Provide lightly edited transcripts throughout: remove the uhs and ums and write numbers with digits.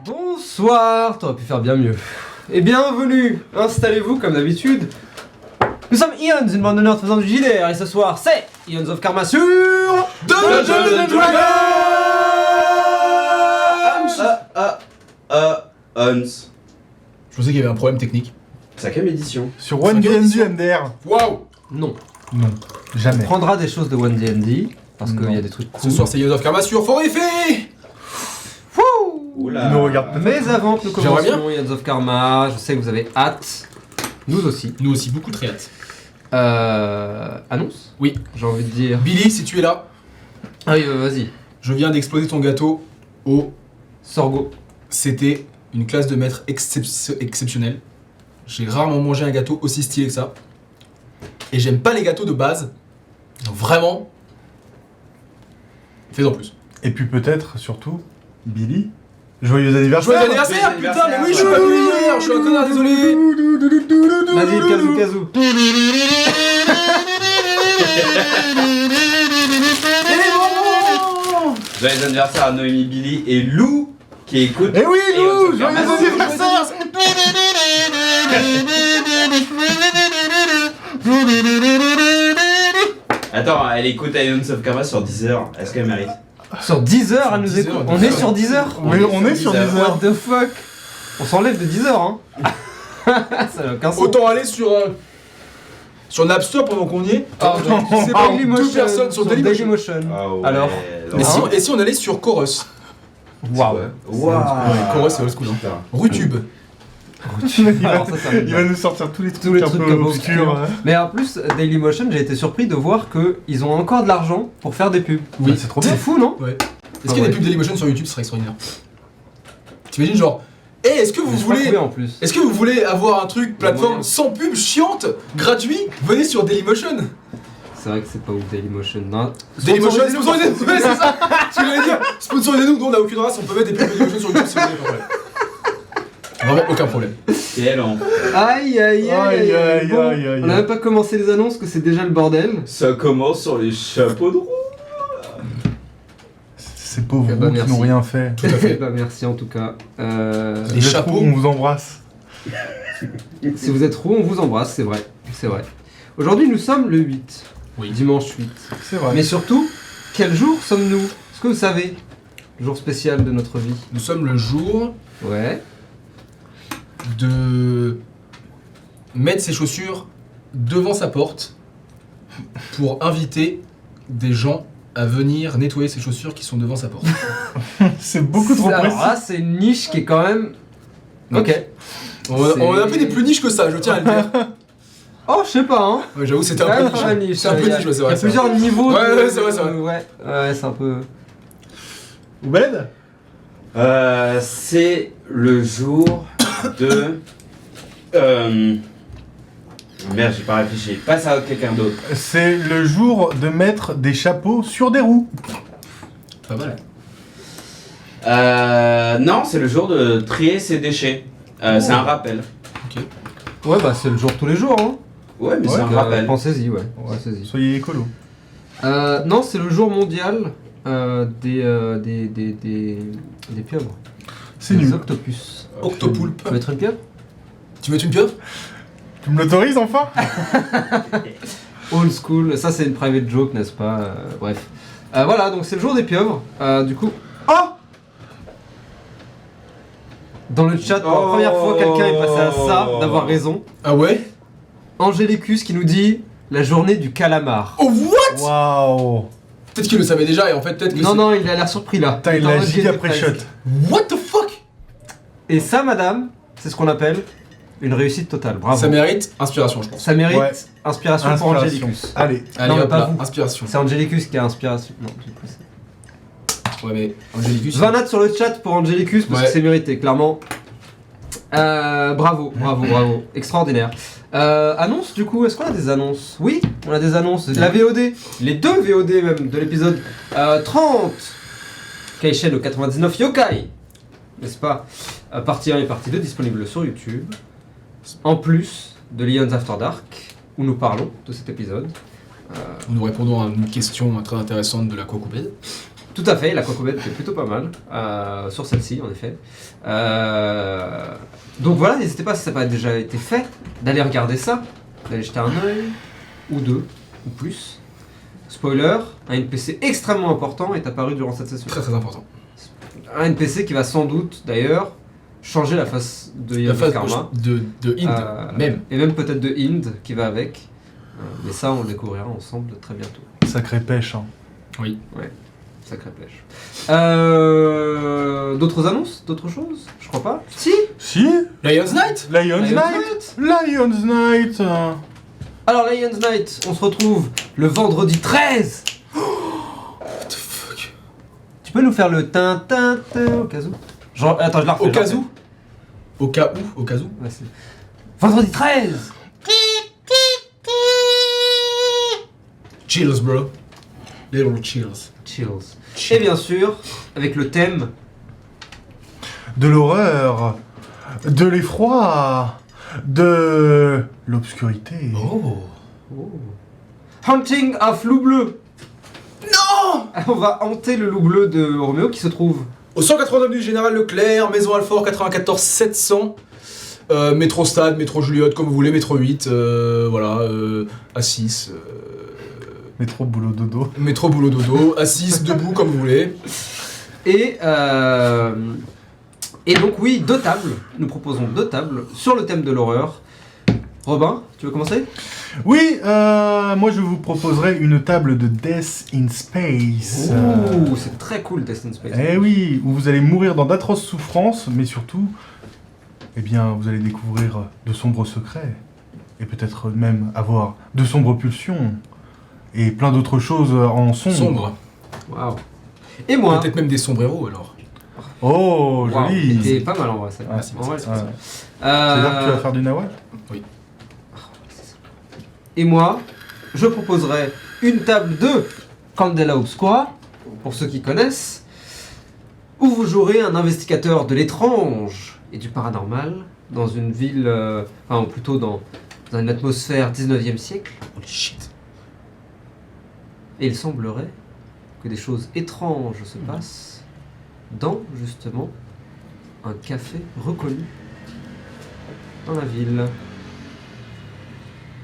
Bonsoir, t'aurais pu faire bien mieux. Et bienvenue, installez-vous comme d'habitude. Nous sommes Ions, une bande de nerds faisant du JDR, et ce soir c'est Ions of Karma sur Dungeons and Dragons. Hans. Je pensais qu'il y avait un problème technique. 5ème édition. Sur One D&D MDR. Waouh! Non, Non, jamais. on prendra des choses de One D&D, parce qu'il y a des trucs cool. Ce soir c'est Ions of Karma sur Forêt-Fée! Oula. Il nous regarde peut-être. Mais avant que nous J'aimerais commencions Ions of Karma, je sais que vous avez hâte. Nous aussi. Nous aussi, beaucoup très hâte. Annonce? Oui. J'ai envie de dire. Billy, si tu es là, Ah oui, vas-y. je viens d'exploser ton gâteau au... Sorgo. C'était une classe de maître exceptionnelle. J'ai rarement mangé un gâteau aussi stylé que ça. Et j'aime pas les gâteaux de base. Donc vraiment... Fais-en plus. Et puis peut-être, surtout, Billy. Joyeux anniversaire. Joyeux anniversaire, putain, mais oui, je suis pas venu hier, je suis un connard, désolé. Vas-y, Kazoo, Kazoo. Joyeux anniversaire à Noémie, Billy et Lou qui écoute. Eh oui, Ions Lou, of joyeux Karma. anniversaire. Attends, elle écoute Ions of Karma sur 10 heures. Est-ce qu'elle mérite? Sur 10 heures, elle nous 10 écoute. heures, On 10 est heures. sur 10 heures. Mais on est sur 10 What heures. the fuck? On s'enlève de 10 heures, hein. Ça n'a aucun sens. Autant aller sur Napster pendant qu'on y est. Ah, C'est pas deux Dailymotion, personnes sur Dailymotion. Ah ouais. Alors non. Et si on allait sur Chorus? Waouh. Waouh. Chorus c'est old school. Hein. Putain. Rutube. Alors, ça me Il va nous sortir tous les trucs, les un trucs peu un peu obscurs. obscurs. Mais en plus, Dailymotion, j'ai été surpris de voir qu'ils ont encore de l'argent pour faire des pubs. Oui, c'est trop bien. C'est fou, non? Ouais. Est-ce qu'il y a ouais. des pubs Dailymotion sur YouTube? Ce serait extraordinaire. T'imagines genre, est-ce que vous J'ai pas voulez... trouvé en plus. Est-ce que vous voulez avoir un truc plateforme moyen. sans pub, chiante, gratuit? Venez sur Dailymotion. C'est vrai que c'est pas ouf, Dailymotion. Non. Dailymotion, Sponsorisez-nous. sponsorisez-nous. Ouais, c'est ça. Ce que j'allais dire. Sponsorisez-nous, nous on a aucune race, on peut mettre des pubs Dailymotion sur YouTube si vous voulez, pas de problème. Vraiment aucun problème. Quel enfer. Aïe, aïe, aïe, aïe, aïe. Bon, aïe, aïe, on n'a aïe. même pas commencé les annonces, que c'est déjà le bordel. Ça commence sur les chapeaux de roue. Ces pauvres Eh ben, roues qui merci. n'ont rien fait. Tout à fait. Bah, merci en tout cas. Les Vous êtes chapeaux. roux, on vous embrasse. Si vous êtes roux, on vous embrasse, c'est vrai. C'est vrai. Aujourd'hui, nous sommes le 8. Oui. Dimanche 8. C'est vrai. Mais surtout, quel jour sommes-nous? Est-ce que vous savez? Jour spécial de notre vie. Nous sommes le jour Ouais. de mettre ses chaussures devant sa porte pour inviter des gens à venir nettoyer ses chaussures qui sont devant sa porte. C'est beaucoup trop Alors précis. là, c'est une niche qui est quand même. Ok. On a fait des plus niches que ça, je tiens à le dire. Oh, je sais pas, hein. Ouais, j'avoue, c'était un Ouais, peu pas mal niche. niche, C'est un peu il y a- niche, ouais, c'est Il y vrai. a plusieurs niveaux. Ouais, de- ouais, c'est vrai, c'est vrai. Ouais, c'est un peu. Oubed C'est le jour de. Merde, j'ai pas réfléchi. Passe à quelqu'un d'autre. C'est le jour de mettre des chapeaux sur des roues. Pas mal. Non, c'est le jour de trier ses déchets. C'est un rappel. Ouais, bah c'est le jour tous les jours, hein. Ouais, mais c'est un Donc, rappel. pensez-y, ouais. Pensez-y. Soyez écolo. Non, c'est le jour mondial des pieuvres. C'est Des nul. octopus. Octopoulpe. Tu veux être une pieuvre? Tu veux être une pieuvre? Tu me l'autorises enfin? Old school, ça c'est une private joke, n'est-ce pas? Bref. Voilà, donc c'est le jour des pieuvres. Du coup. Oh! Dans le chat, pour la première fois, quelqu'un est passé à ça, d'avoir raison. Ah ouais? Angélicus qui nous dit la journée du calamar. Oh what? Waouh. Peut-être qu'il le savait déjà et en fait peut-être que Non, c'est- non, il a l'air surpris là. Putain, il en a mode, j'y giga étais après presque. shot. What the fuck? Et ça, madame, c'est ce qu'on appelle une réussite totale. Bravo. Ça mérite inspiration, je pense. Ça mérite Ouais. inspiration pour Inspiration. Angélicus. Allez. Allez, Non, mais hop pas là, vous. inspiration. C'est Angélicus qui a inspiration. Non, du coup, c'est- Ouais, mais Angélicus. 20 notes sur le chat pour Angélicus parce Ouais. que c'est mérité, clairement. Bravo, bravo, bravo. Extraordinaire. Annonce du coup, est-ce qu'on a des annonces? Oui, on a des annonces. La VOD, les deux VOD même de l'épisode 30. Kaishen au 99 Yokai, n'est-ce pas? Partie 1 et partie 2 disponibles sur YouTube. En plus de Lions After Dark, où nous parlons de cet épisode. Nous répondons à une question très intéressante de la Cocopède. Tout à fait, la cocobette est plutôt pas mal sur celle-ci en effet. Donc voilà, n'hésitez pas si ça n'a pas déjà été fait d'aller regarder ça, d'aller jeter un œil, ou deux, ou plus. Spoiler, un NPC extrêmement important est apparu durant cette session. Très très important. Un NPC qui va sans doute d'ailleurs changer la face de La Ion phase Karma. de Inde, même. Et même peut-être de Hind qui va avec. Mais ça on le découvrira ensemble très bientôt. Sacrée pêche. Hein. Oui. Sacrée pêche. D'autres annonces? D'autres choses? Je crois pas. Si. Si, Lion's Night. Lion's Night. Lion's Night. Alors Lion's Night, on se retrouve le vendredi 13. What the fuck. Tu peux nous faire le tin au cas où? Genre, attends, je la refais. Au cas où. Au cas où. Au cas où. Ouais, c'est- vendredi 13. Chills, bro. Little chills. Chills. Et bien sûr, avec le thème De l'horreur, de l'effroi, de l'obscurité. Oh. Hunting of loup bleu. Non. On va hanter le loup bleu de Roméo qui se trouve Au 189 du Général Leclerc, Maison Alfort 94 700. Métro Stade, métro Juliette, comme vous voulez, métro 8, voilà, A6. Métro boulot dodo. Métro boulot dodo, A6, debout, comme vous voulez. et donc oui, 2 tables. Nous proposons 2 tables sur le thème de l'horreur. Robin, tu veux commencer? Oui, moi je vous proposerai une table de Death in Space. Ouh, c'est très cool Death in Space. Eh oui, où vous allez mourir dans d'atroces souffrances, mais surtout, eh bien, vous allez découvrir de sombres secrets, et peut-être même avoir de sombres pulsions, et plein d'autres choses en Sombre. Waouh. Et moi? Peut-être même des sombreros alors. Oh, Waouh, joli. c'était pas mal en vrai. Ça. Merci, En vrai, merci. c'est Ouais. ça. C'est-à-dire que tu vas faire du nawak? Et moi, je proposerai une table de Candela Obscura, pour ceux qui connaissent, où vous jouerez un investigateur de l'étrange et du paranormal dans une ville, enfin plutôt dans une atmosphère 19e siècle. Holy shit. Et il semblerait que des choses étranges se passent dans, justement, un café reconnu dans la ville.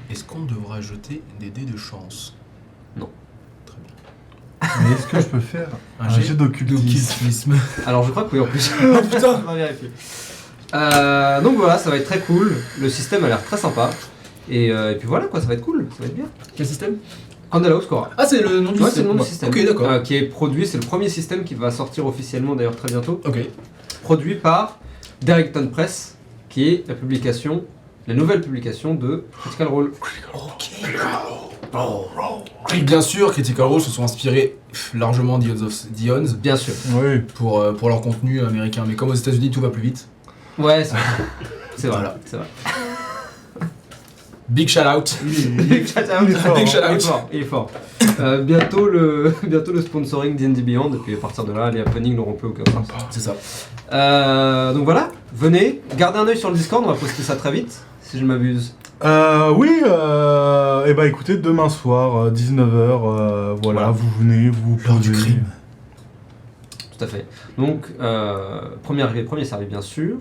Est-ce qu'on devra jeter des dés de chance? Non. Très bien. Mais est-ce que je peux faire un jet d'occultisme? D'occultisme. Alors je crois que oui en plus. Oh putain. On va vérifier. Donc voilà, ça va être très cool. Le système a l'air très sympa. Et puis voilà quoi, ça va être cool, ça va être bien. Quel système? Candela Obscura. Ah, c'est le nom du Ouais, système. c'est le nom du Ouais. système. Ok, d'accord. Qui est produit, c'est le premier système qui va sortir officiellement d'ailleurs très bientôt. Ok. Produit par Derrington Press, qui est la nouvelle publication de Critical Role. Et bien sûr, Critical Role se sont inspirés largement d'Eons of Dions Bien sûr. Oui. pour leur contenu américain. Mais comme aux États-Unis, tout va plus vite. Ouais, c'est vrai. C'est vrai. Voilà. C'est vrai. Big shout out. Big shout out. Il est fort, Big shout Il est out. fort, il est fort. Bientôt le sponsoring D&D Beyond, et puis à partir de là, les happenings n'auront plus aucun sens. C'est ça. Donc voilà, venez, gardez un œil sur le Discord, on va poster ça très vite, si je ne m'abuse. Oui, et bah écoutez, demain soir, 19h, voilà, vous venez, vous L'heure du posez. crime. Tout à fait. Donc, premier arrivé, premier servi, bien sûr.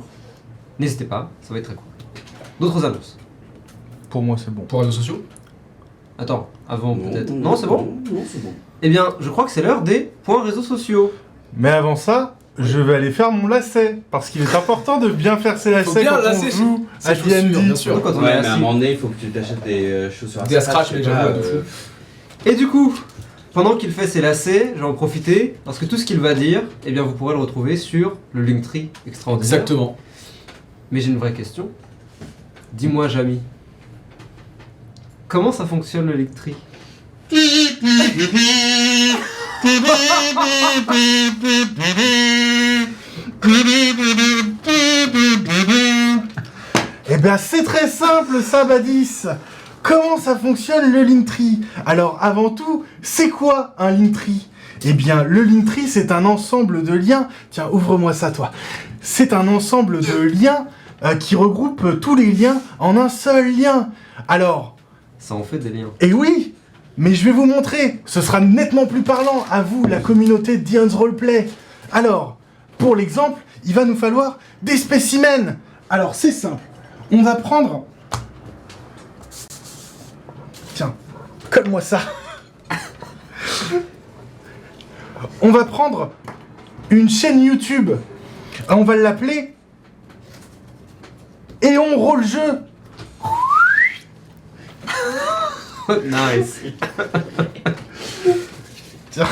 N'hésitez pas, ça va être très cool. D'autres annonces? Pour moi, c'est bon. Pour réseaux sociaux? Attends, avant peut-être. Non, c'est bon? Non, c'est bon. Eh bien, je crois que c'est l'heure des points réseaux sociaux. Mais avant ça, je vais aller faire mon lacet, parce qu'il est important de bien faire ses lacets bien quand lacer on joue ses à chaussures, D&D. bien sûr. Surtout quand on est Ouais, mais à un assis. moment donné, il faut que tu t'achètes des chaussures Des à scratch, mais j'avoue, de fou. Et du coup, pendant qu'il fait ses lacets, je vais en profiter, parce que tout ce qu'il va dire, eh bien vous pourrez le retrouver sur le Linktree extraordinaire. Exactement. Mais j'ai une vraie question. Dis-moi, Jamy, comment ça fonctionne le Linktree? Eh bien, c'est très simple, Sabadis. Comment ça fonctionne le Linktree? Alors, avant tout, c'est quoi un Linktree? Eh bien, le Linktree, c'est un ensemble de liens. Tiens, ouvre-moi ça, toi. C'est un ensemble de liens qui regroupe tous les liens en un seul lien. Alors, Ça en fait des liens. et oui, mais je vais vous montrer. Ce sera nettement plus parlant à vous, la communauté de Dion's Roleplay. Alors, pour l'exemple, il va nous falloir des spécimens. Alors, c'est simple. On va prendre... Tiens, colle-moi ça. On va prendre une chaîne YouTube. On va l'appeler Et on roule le jeu. Nice. Tiens,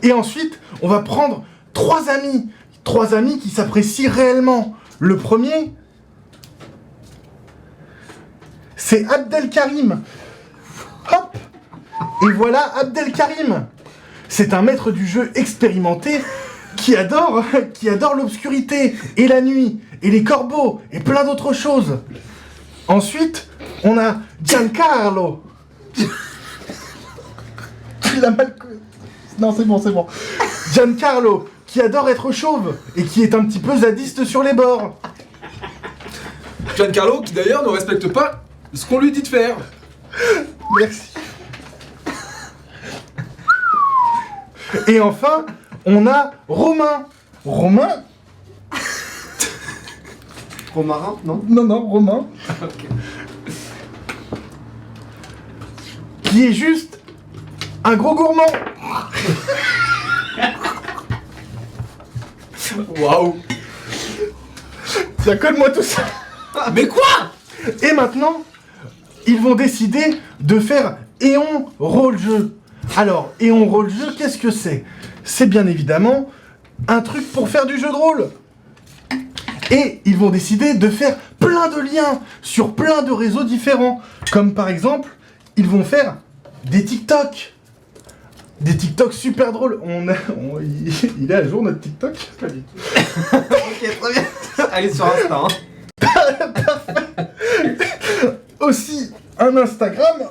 et ensuite, on va prendre 3 amis. 3 amis qui s'apprécient réellement. Le premier, c'est Abdelkarim. Hop. Et voilà Abdelkarim. C'est un maître du jeu expérimenté qui adore l'obscurité et la nuit et les corbeaux et plein d'autres choses. Ensuite, on a Giancarlo. Tu l'as mal... Non, c'est bon. Giancarlo, qui adore être chauve et qui est un petit peu zadiste sur les bords. Giancarlo, qui d'ailleurs ne respecte pas ce qu'on lui dit de faire. Merci. Et enfin, on a Romain. Romain? Romarin, non? Non, Romain. Ok. Qui est juste un gros gourmand. Waouh. Tiens, colle-moi tout ça. Mais quoi? Et maintenant, ils vont décider de faire Éon Roll-Jeu. Alors, Éon Roll-Jeu, qu'est-ce que c'est? C'est bien évidemment un truc pour faire du jeu de rôle. Et ils vont décider de faire plein de liens sur plein de réseaux différents. Comme par exemple, ils vont faire des TikTok. Des TikTok super drôles. Il est à jour notre TikTok? Pas du tout. Ok, très bien. Allez sur Insta. Hein. Aussi un Instagram.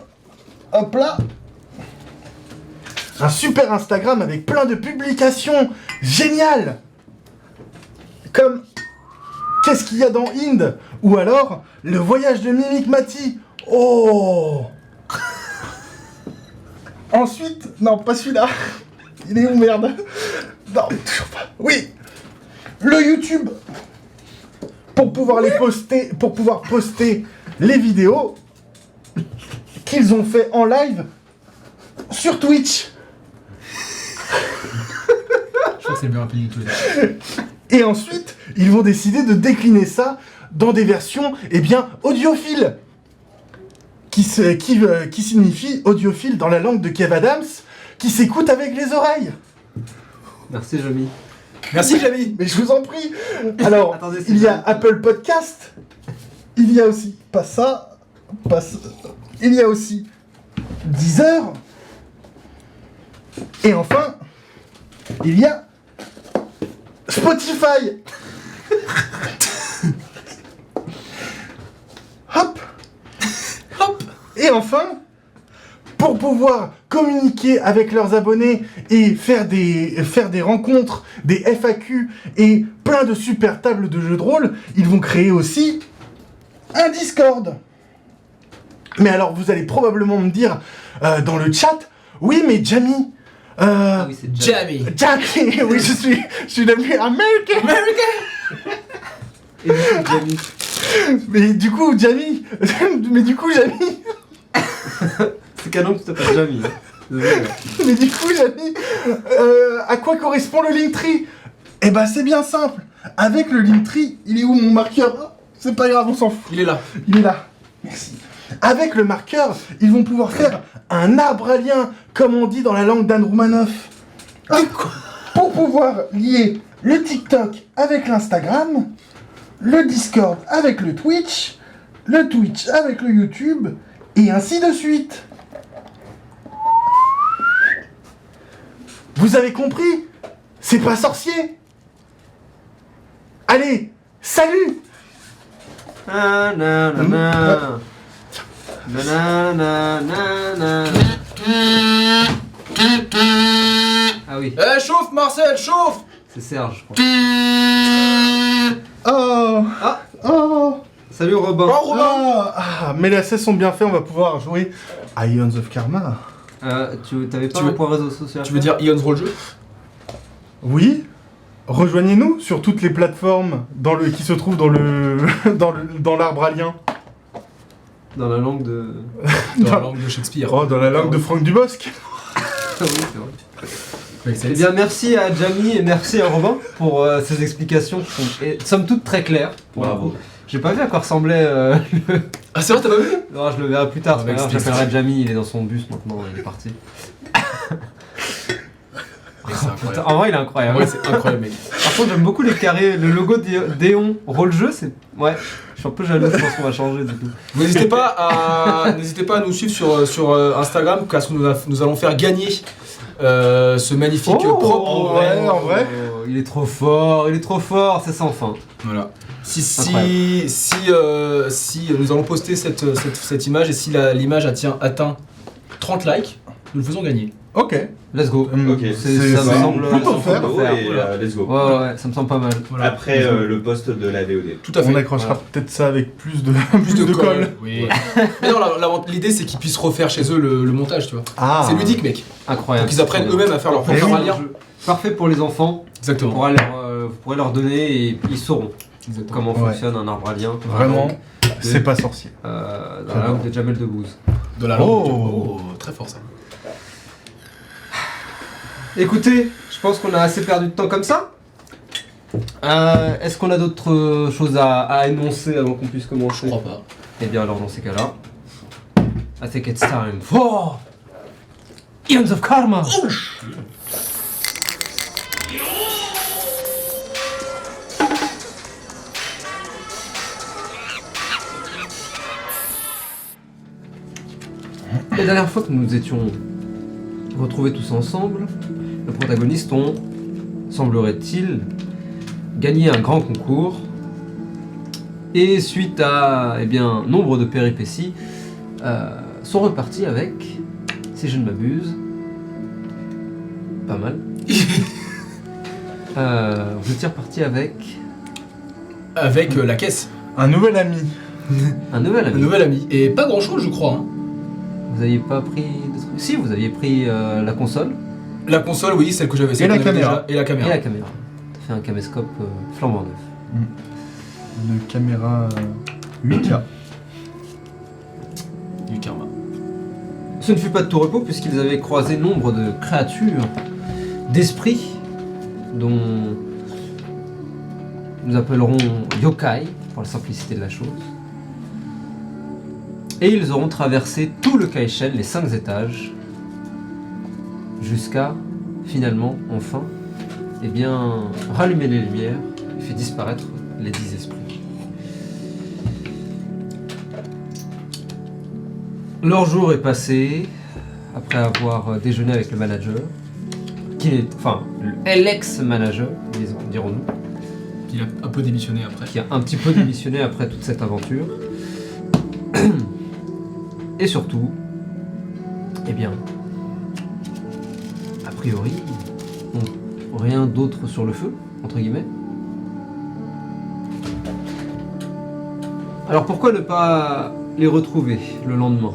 Hop là. Un super Instagram avec plein de publications géniales. Comme qu'est-ce qu'il y a dans Inde? Ou alors le voyage de Mimic Mati. Oh. Ensuite, non, pas celui-là. Il est où, merde? Non, toujours pas. Oui. Le YouTube. Pour pouvoir poster les vidéos qu'ils ont fait en live sur Twitch. Je crois que c'est le meilleur appel du tout. Et ensuite, ils vont décider de décliner ça dans des versions, audiophiles. Qui signifie audiophile dans la langue de Kev Adams, qui s'écoute avec les oreilles. Merci, Jomi. Merci, Jamie. Mais je vous en prie. Alors, Attendez, c'est il y a bien. Apple Podcast. Il y a aussi, il y a aussi Deezer. Et enfin, il y a Spotify. Hop. Et enfin, pour pouvoir communiquer avec leurs abonnés et faire des rencontres, des FAQ et plein de super tables de jeux de rôle, ils vont créer aussi un Discord. Mais alors, vous allez probablement me dire dans le chat, oui, mais Jamie... Ah oui, c'est Jamie. Jamie, oui, je suis devenu américain. Et Jamie. Mais du coup, Jamie... C'est canon que tu t'appelles Jamie. Hein. Désolé. Mais du coup, Jamie, à quoi correspond le Linktree? Eh ben, c'est bien simple. Avec le Linktree, il est où mon marqueur? Oh, c'est pas grave, on s'en fout. Il est là. Il est là. Merci. Avec le marqueur, ils vont pouvoir faire un arbre à liens, comme on dit dans la langue d'Anne Roumanoff. Pour pouvoir lier le TikTok avec l'Instagram, le Discord avec le Twitch avec le YouTube, et ainsi de suite. Vous avez compris? C'est pas sorcier. Allez, salut. Ah, na, na, na. Na, na, na, na, na. Ah oui, Eh, chauffe, Marcel, chauffe. c'est Serge, je crois. Oh. Ah. Oh. Salut Robin. Oh, Robin. Mais les assets sont bien faits, on va pouvoir jouer Ions of Karma. Tu t'avais pas Tu un veux- point réseau social? Tu veux dire Ion's Roll Jeu? Oui. Rejoignez-nous sur toutes les plateformes qui se trouvent dans le dans l'arbre alien. Dans la langue de... Dans la langue de Shakespeare. Oh, dans la langue de Franck Dubosc. Ah oui, c'est vrai. Make sense. Eh bien, merci à Jamie et merci à Robin pour ces explications qui sont, somme toute, très claires. pour le Bravo. coup. J'ai pas vu à quoi ressemblait le... Ah, c'est vrai, t'as pas vu? Non, je le verrai plus tard. Avec Alors, Steve. j'appellerai Jamie, il est dans son bus maintenant, il est parti. Mais c'est incroyable. En vrai, il est incroyable. Ouais, c'est incroyable, mec. Par contre, j'aime beaucoup les carrés. Le logo d'Eon Roll-Jeu, c'est... Ouais, je suis un peu jaloux, je pense qu'on va changer du coup. Vous n'hésitez pas à nous suivre sur Instagram, parce que nous allons faire gagner ce magnifique propre. ouais, en vrai. Il est trop fort, c'est sans fin. Voilà. Si Incroyable. nous allons poster cette image et si l'image atteint 30 likes, nous le faisons gagner. Ok. Let's go. Ok. Ça me semble plutôt ça me faire. semble Bravo et voilà. let's go. Ouais, ça me semble pas mal. Voilà. Après le post de la VOD. Tout à fait. On accrochera Voilà. peut-être ça avec plus de colle. Oui. Mais non, l'idée c'est qu'ils puissent refaire chez eux le montage, tu vois. Ah. C'est ludique, mec. Incroyable. Donc ils apprennent eux-mêmes à faire leur Eh propre oui. lien. Parfait pour les enfants. Vous Exactement. pourrez leur donner et ils sauront comment Ouais. fonctionne un arbre alien. Vraiment, c'est pas sorcier. Dans la langue de Jamel Debbouze. De la langue. Oh. Oh, très fort ça. Écoutez, je pense qu'on a assez perdu de temps comme ça. Est-ce qu'on a d'autres choses à énoncer avant qu'on puisse Je commencer? crois pas. Eh bien alors dans ces cas-là, I think it's time for Eons of Karma. La dernière fois que nous nous étions retrouvés tous ensemble, nos protagonistes ont, semblerait-il, gagné un grand concours. Et suite à nombre de péripéties, sont repartis avec, si je ne m'abuse, pas mal. Vous étiez repartis avec Avec la caisse. Un nouvel ami. un nouvel Un ami. nouvel ami. Et pas grand chose, je crois. Hein. Vous aviez pas pris des trucs? Si, vous aviez pris la console La console, oui, celle que j'avais. celle la qu'on avait caméra. déjà, et la et caméra. la caméra. T'as fait un caméscope flambant neuf. Une caméra 8K. Du karma. Ce ne fut pas de tout repos puisqu'ils avaient croisé nombre de créatures, d'esprits, dont nous appellerons yokai, pour la simplicité de la chose. Et ils auront traversé tout le Kaishen, les 5 étages, jusqu'à, finalement, enfin, rallumer les lumières et fait disparaître les 10 esprits. Leur jour est passé, après avoir déjeuné avec le manager, l'ex-manager, dirons-nous, Il a un peu démissionné après. qui a un petit peu démissionné après toute cette aventure. Et surtout, a priori, rien d'autre sur le feu, entre guillemets. Alors pourquoi ne pas les retrouver le lendemain ?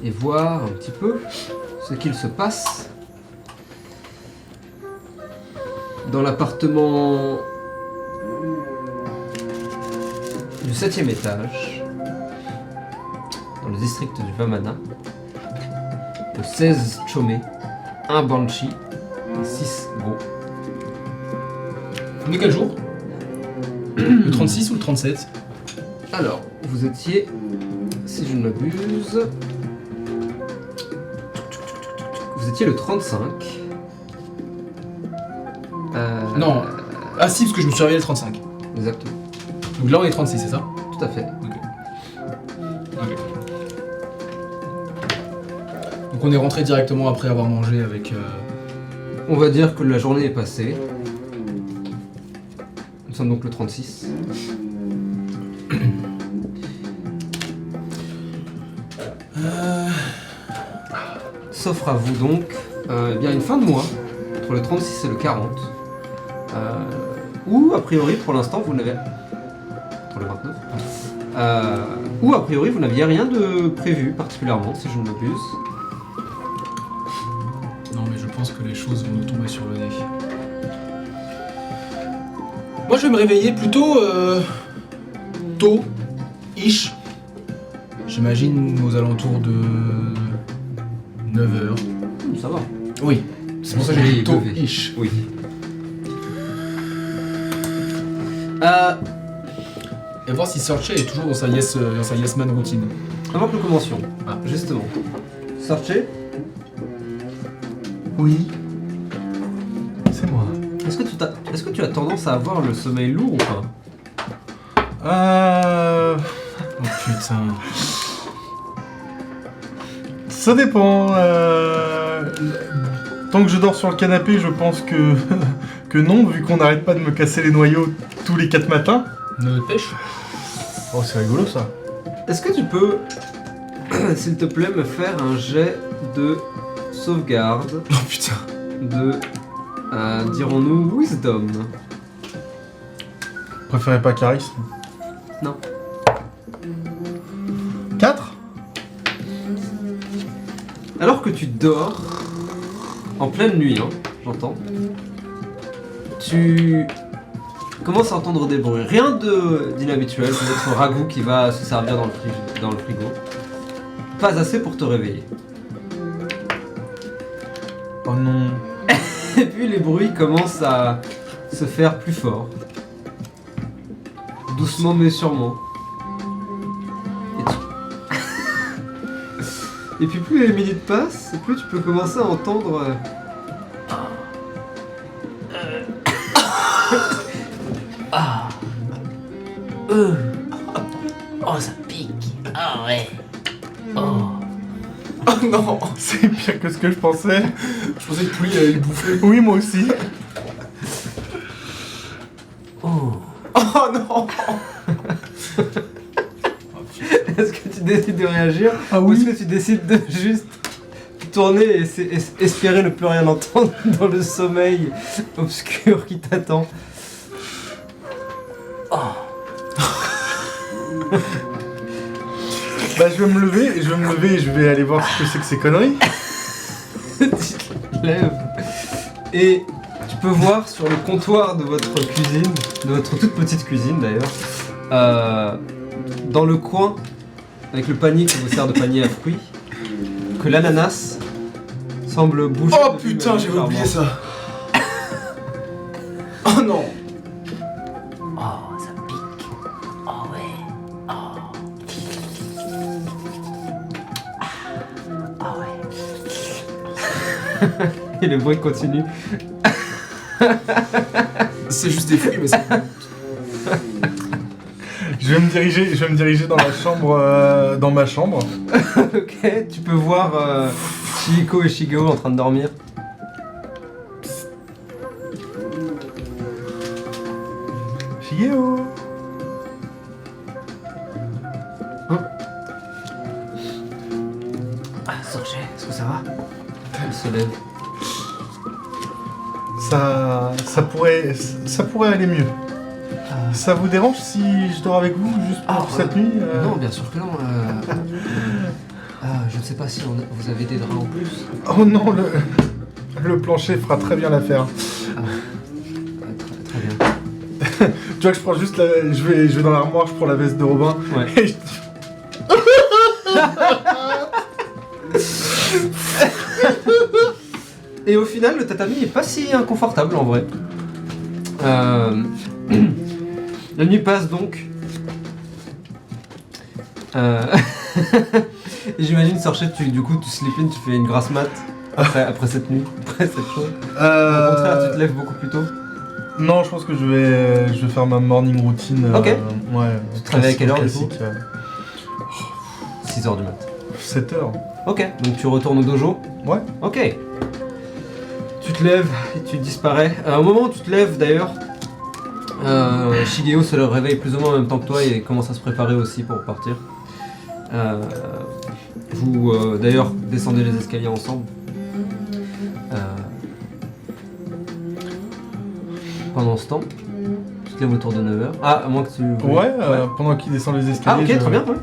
Et voir un petit peu ce qu'il se passe dans l'appartement du 7e étage, dans le district du Vamana, au 16 Chomé, un Banshee et 6 Go. On est quel jour? Le 36 ou le 37? Alors, vous étiez, si je ne m'abuse, vous étiez le 35. Non. Ah si, parce que je me suis réveillé le 35. Exactement, Donc là on est 36, c'est ça? tout à fait. Ok. Donc on est rentré directement après avoir mangé avec... On va dire que la journée est passée. Nous sommes donc le 36. S'offre à vous donc une fin de mois, entre le 36 et le 40. ou a priori pour l'instant vous n'avez... Pour le 29. Ou a priori vous n'aviez rien de prévu particulièrement, si je ne m'abuse. Non, mais je pense que les choses vont nous tomber sur le nez. Moi, je vais me réveiller plutôt tôt, ish. J'imagine aux alentours de 9h. Ça va. Oui, c'est pour ça que j'ai dit tôt, levé. ish. Oui. Et voir si Searchay est toujours dans sa yes man routine. Avant que nous commencions, Ah. justement. Searchay, Oui. C'est moi. est-ce que tu as tendance à avoir le sommeil lourd ou pas? Oh putain. Ça dépend. Tant que je dors sur le canapé, je pense que, que non, vu qu'on n'arrête pas de me casser les noyaux tous les 4 matins. Ne pêche. Oh, c'est rigolo ça. Est-ce que tu peux, s'il te plaît, me faire un jet de sauvegarde Oh putain. de, dirons-nous, wisdom? Préférez pas charisme? Non. 4? Alors que tu dors, en pleine nuit, hein, j'entends, tu commences à entendre des bruits. Rien d'inhabituel, peut-être un ragoût qui va se servir dans le frigo. Pas assez pour te réveiller. Oh non. Et puis les bruits commencent à se faire plus forts. Doucement mais sûrement. Et puis plus les minutes passent, plus tu peux commencer à entendre... Oh, ça pique. Ah ouais. Oh. Oh non. C'est pire que ce que je pensais. Je pensais que Poulie allait le bouffer. Oui, moi aussi. Oh. Oh non. Est-ce que tu décides de réagir Ah ou oui. est-ce que tu décides de juste tourner et espérer ne plus rien entendre dans le sommeil obscur qui t'attend? Bah, je vais me lever et je vais aller voir ce que c'est que ces conneries. Tu te lèves et tu peux voir sur le comptoir de votre cuisine, de votre toute petite cuisine d'ailleurs, dans le coin, avec le panier qui vous sert de panier à fruits, que l'ananas semble bouger. Oh de putain, lui-même j'avais oublié légèrement. ça. Oh non. Oh, ça pique. Oh ouais. Oh. Ah ouais. Et le bruit continue. C'est juste des fruits, mais c'est... Je vais me diriger dans ma chambre. Ok, tu peux voir Chihiko et Shigeo en train de dormir. Shigeo. Ah, Searchay, est-ce que ça va? Elle se lève. Ça pourrait aller mieux. Ça vous dérange si je dors avec vous juste pour cette nuit Non, bien sûr que non. Je ne sais pas si vous avez des draps en plus. Oh non, le plancher fera très bien l'affaire. Très bien. Tu vois que je prends juste je vais dans l'armoire, je prends la veste de Robin. Ouais. Et Et au final, le tatami est pas si inconfortable en vrai. La nuit passe donc. Et j'imagine, Searchay, du coup, tu sleep in, tu fais une grasse mat après cette nuit, après cette chose. Au contraire, tu te lèves beaucoup plus tôt. Non, je pense que je vais faire ma morning routine. Ok. Ouais. Tu te réveilles à quelle heure, du coup classique, 6h du mat. 7h. Ok, donc tu retournes au dojo. Ouais. Ok. Tu te lèves et tu disparais. Au moment où tu te lèves d'ailleurs, Shigeo se réveille plus ou moins en même temps que toi et commence à se préparer aussi pour partir. Vous d'ailleurs descendez les escaliers ensemble. Pendant ce temps, Tu te lèves autour de 9h. Ah, à moins que tu... Ouais, pendant qu'il descend les Ah, escaliers. ok, très bien, ouais.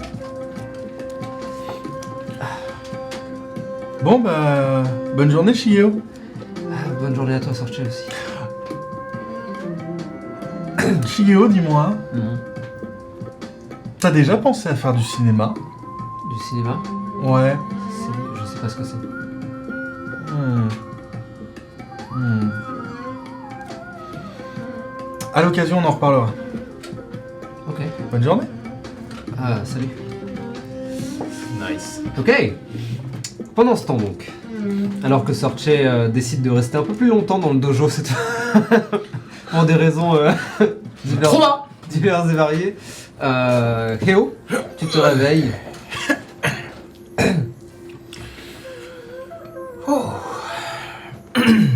Bon, bah. Bonne journée, Shigeo. Bonne journée à toi, Sorche aussi. Shigeo, dis-moi, t'as déjà pensé à faire du cinéma? Du cinéma? Ouais. Je sais pas ce que c'est. À l'occasion, on en reparlera. Ok. Bonne journée. Ah, salut. Nice. Ok. Pendant ce temps donc, alors que Sorche décide de rester un peu plus longtemps dans le dojo cette fois, pour des raisons diverses et variées, Heo, tu te réveilles.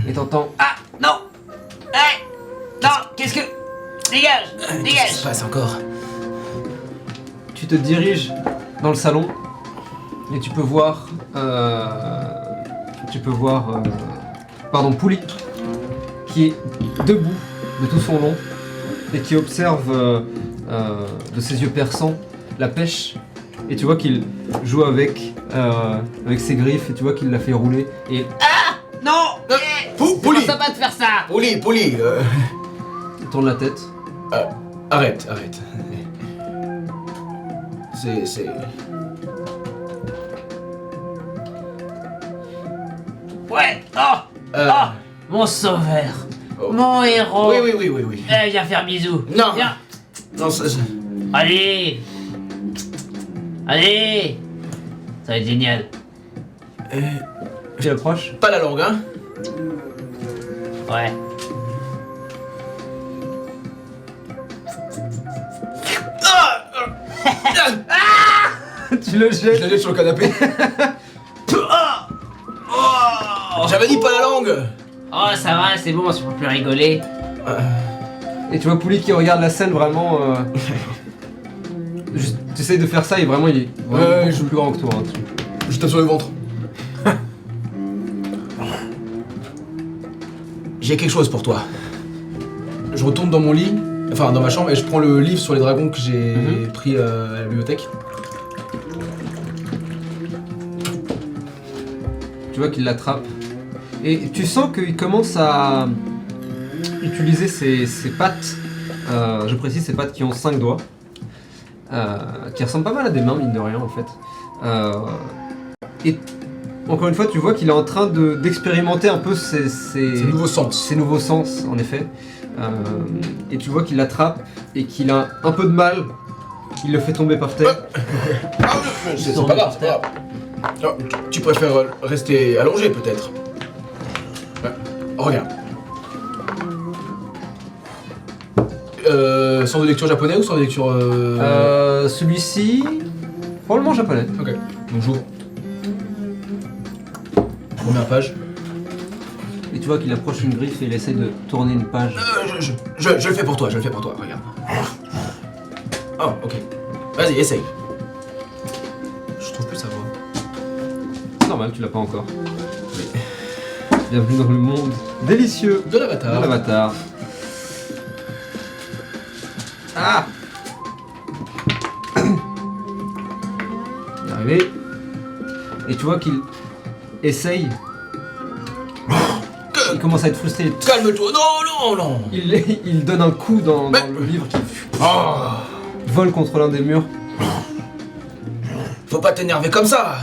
Et t'entends... Ah, non! Hey! Non, qu'est-ce que... Dégage! Qu'est-ce qui Dégage! se passe encore? Tu te diriges dans le salon et tu peux voir... Pouli, qui est debout de tout son long et qui observe de ses yeux perçants la pêche. Et tu vois qu'il joue avec ses griffes et tu vois qu'il l'a fait rouler. Et Non! Pouli! Comment ça va te faire ça? Pouli! il tourne la tête. Arrête. C'est... Ouais! Oh! Mon sauveur! Oh. Mon héros! Oui. Viens faire bisou! Non. Viens! Non, ça... Allez! Allez! Ça va être génial! Tu approches. Pas la langue, hein? Ouais. Tu le Je jettes. la jette sur le canapé. J'avais dit pas la langue. Oh, ça va, c'est bon, on se peut plus rigoler. Et tu vois Pouli qui regarde la scène vraiment... Tu essayes de faire ça et vraiment il est Ouais, beaucoup plus grand que toi. Hein. Je tape sur le ventre. J'ai quelque chose pour toi. Je retourne dans mon lit, enfin dans ma chambre, et je prends le livre sur les dragons que j'ai pris à la bibliothèque. Tu vois qu'il l'attrape. Et tu sens qu'il commence à utiliser ses pattes. Je précise ses pattes qui ont 5 doigts. Qui ressemblent pas mal à des mains, mine de rien en fait. Et encore une fois, tu vois qu'il est en train d'expérimenter un peu C'est nouveau sens. ses nouveaux sens, en effet. Et tu vois qu'il l'attrape et qu'il a un peu de mal. Il le fait tomber par terre. C'est pas grave, c'est pas grave. Oh, tu préfères rester allongé peut-être. Regarde. Sans de lecture japonais ou sans de lecture... Celui-ci, probablement japonais. Ok, donc j'ouvre. Première page. Et tu vois qu'il approche une griffe et il essaie de tourner une page. Je le fais pour toi, regarde. Oh, ok. Vas-y, essaye. Je trouve plus sa voix. C'est normal, tu l'as pas encore. Bienvenue dans le monde délicieux De de l'avatar. l'avatar. Ah! Il est arrivé. Et tu vois qu'il essaye. Il commence à être frustré. Calme-toi, non. Il donne un coup dans le livre qui vole contre l'un des murs. Faut pas t'énerver comme ça.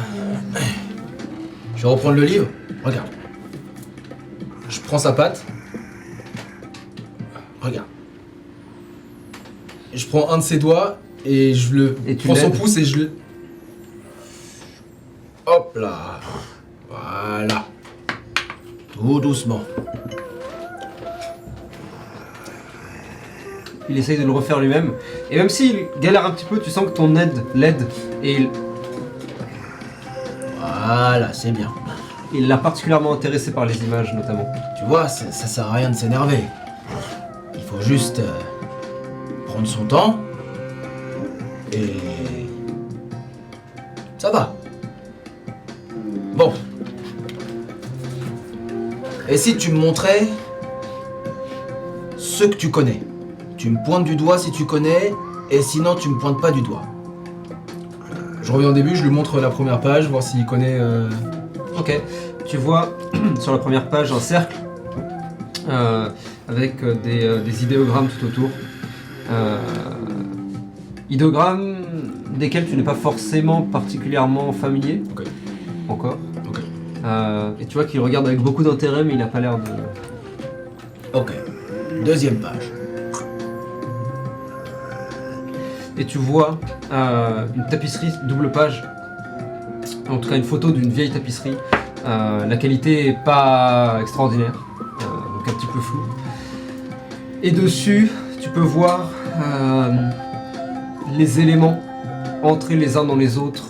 Je vais reprendre le livre. Regarde. Je prends sa patte. Regarde. Je prends un de ses doigts et je le Et tu prends son l'aides. pouce et je le... Hop là. Voilà. Tout doucement. Il essaye de le refaire lui-même. Et même s'il galère un petit peu, tu sens que ton aide l'aide. Et Voilà, c'est bien. il l'a particulièrement intéressé par les images, notamment. Tu vois, ça sert à rien de s'énerver. Il faut juste prendre son temps et ça va. Bon. Et si tu me montrais ce que tu connais? Tu me pointes du doigt si tu connais, et sinon tu me pointes pas du doigt. Je reviens au début, je lui montre la première page, voir s'il connaît... Ok, tu vois sur la première page un cercle avec des idéogrammes tout autour. Idéogrammes desquels tu n'es pas forcément particulièrement familier. Ok. Encore. Ok. Et tu vois qu'il regarde avec beaucoup d'intérêt, mais il n'a pas l'air de... Ok. Deuxième page. Et tu vois une tapisserie double page, en tout cas une photo d'une vieille tapisserie. La qualité est pas extraordinaire, donc un petit peu floue. Et dessus, tu peux voir les éléments entrer les uns dans les autres,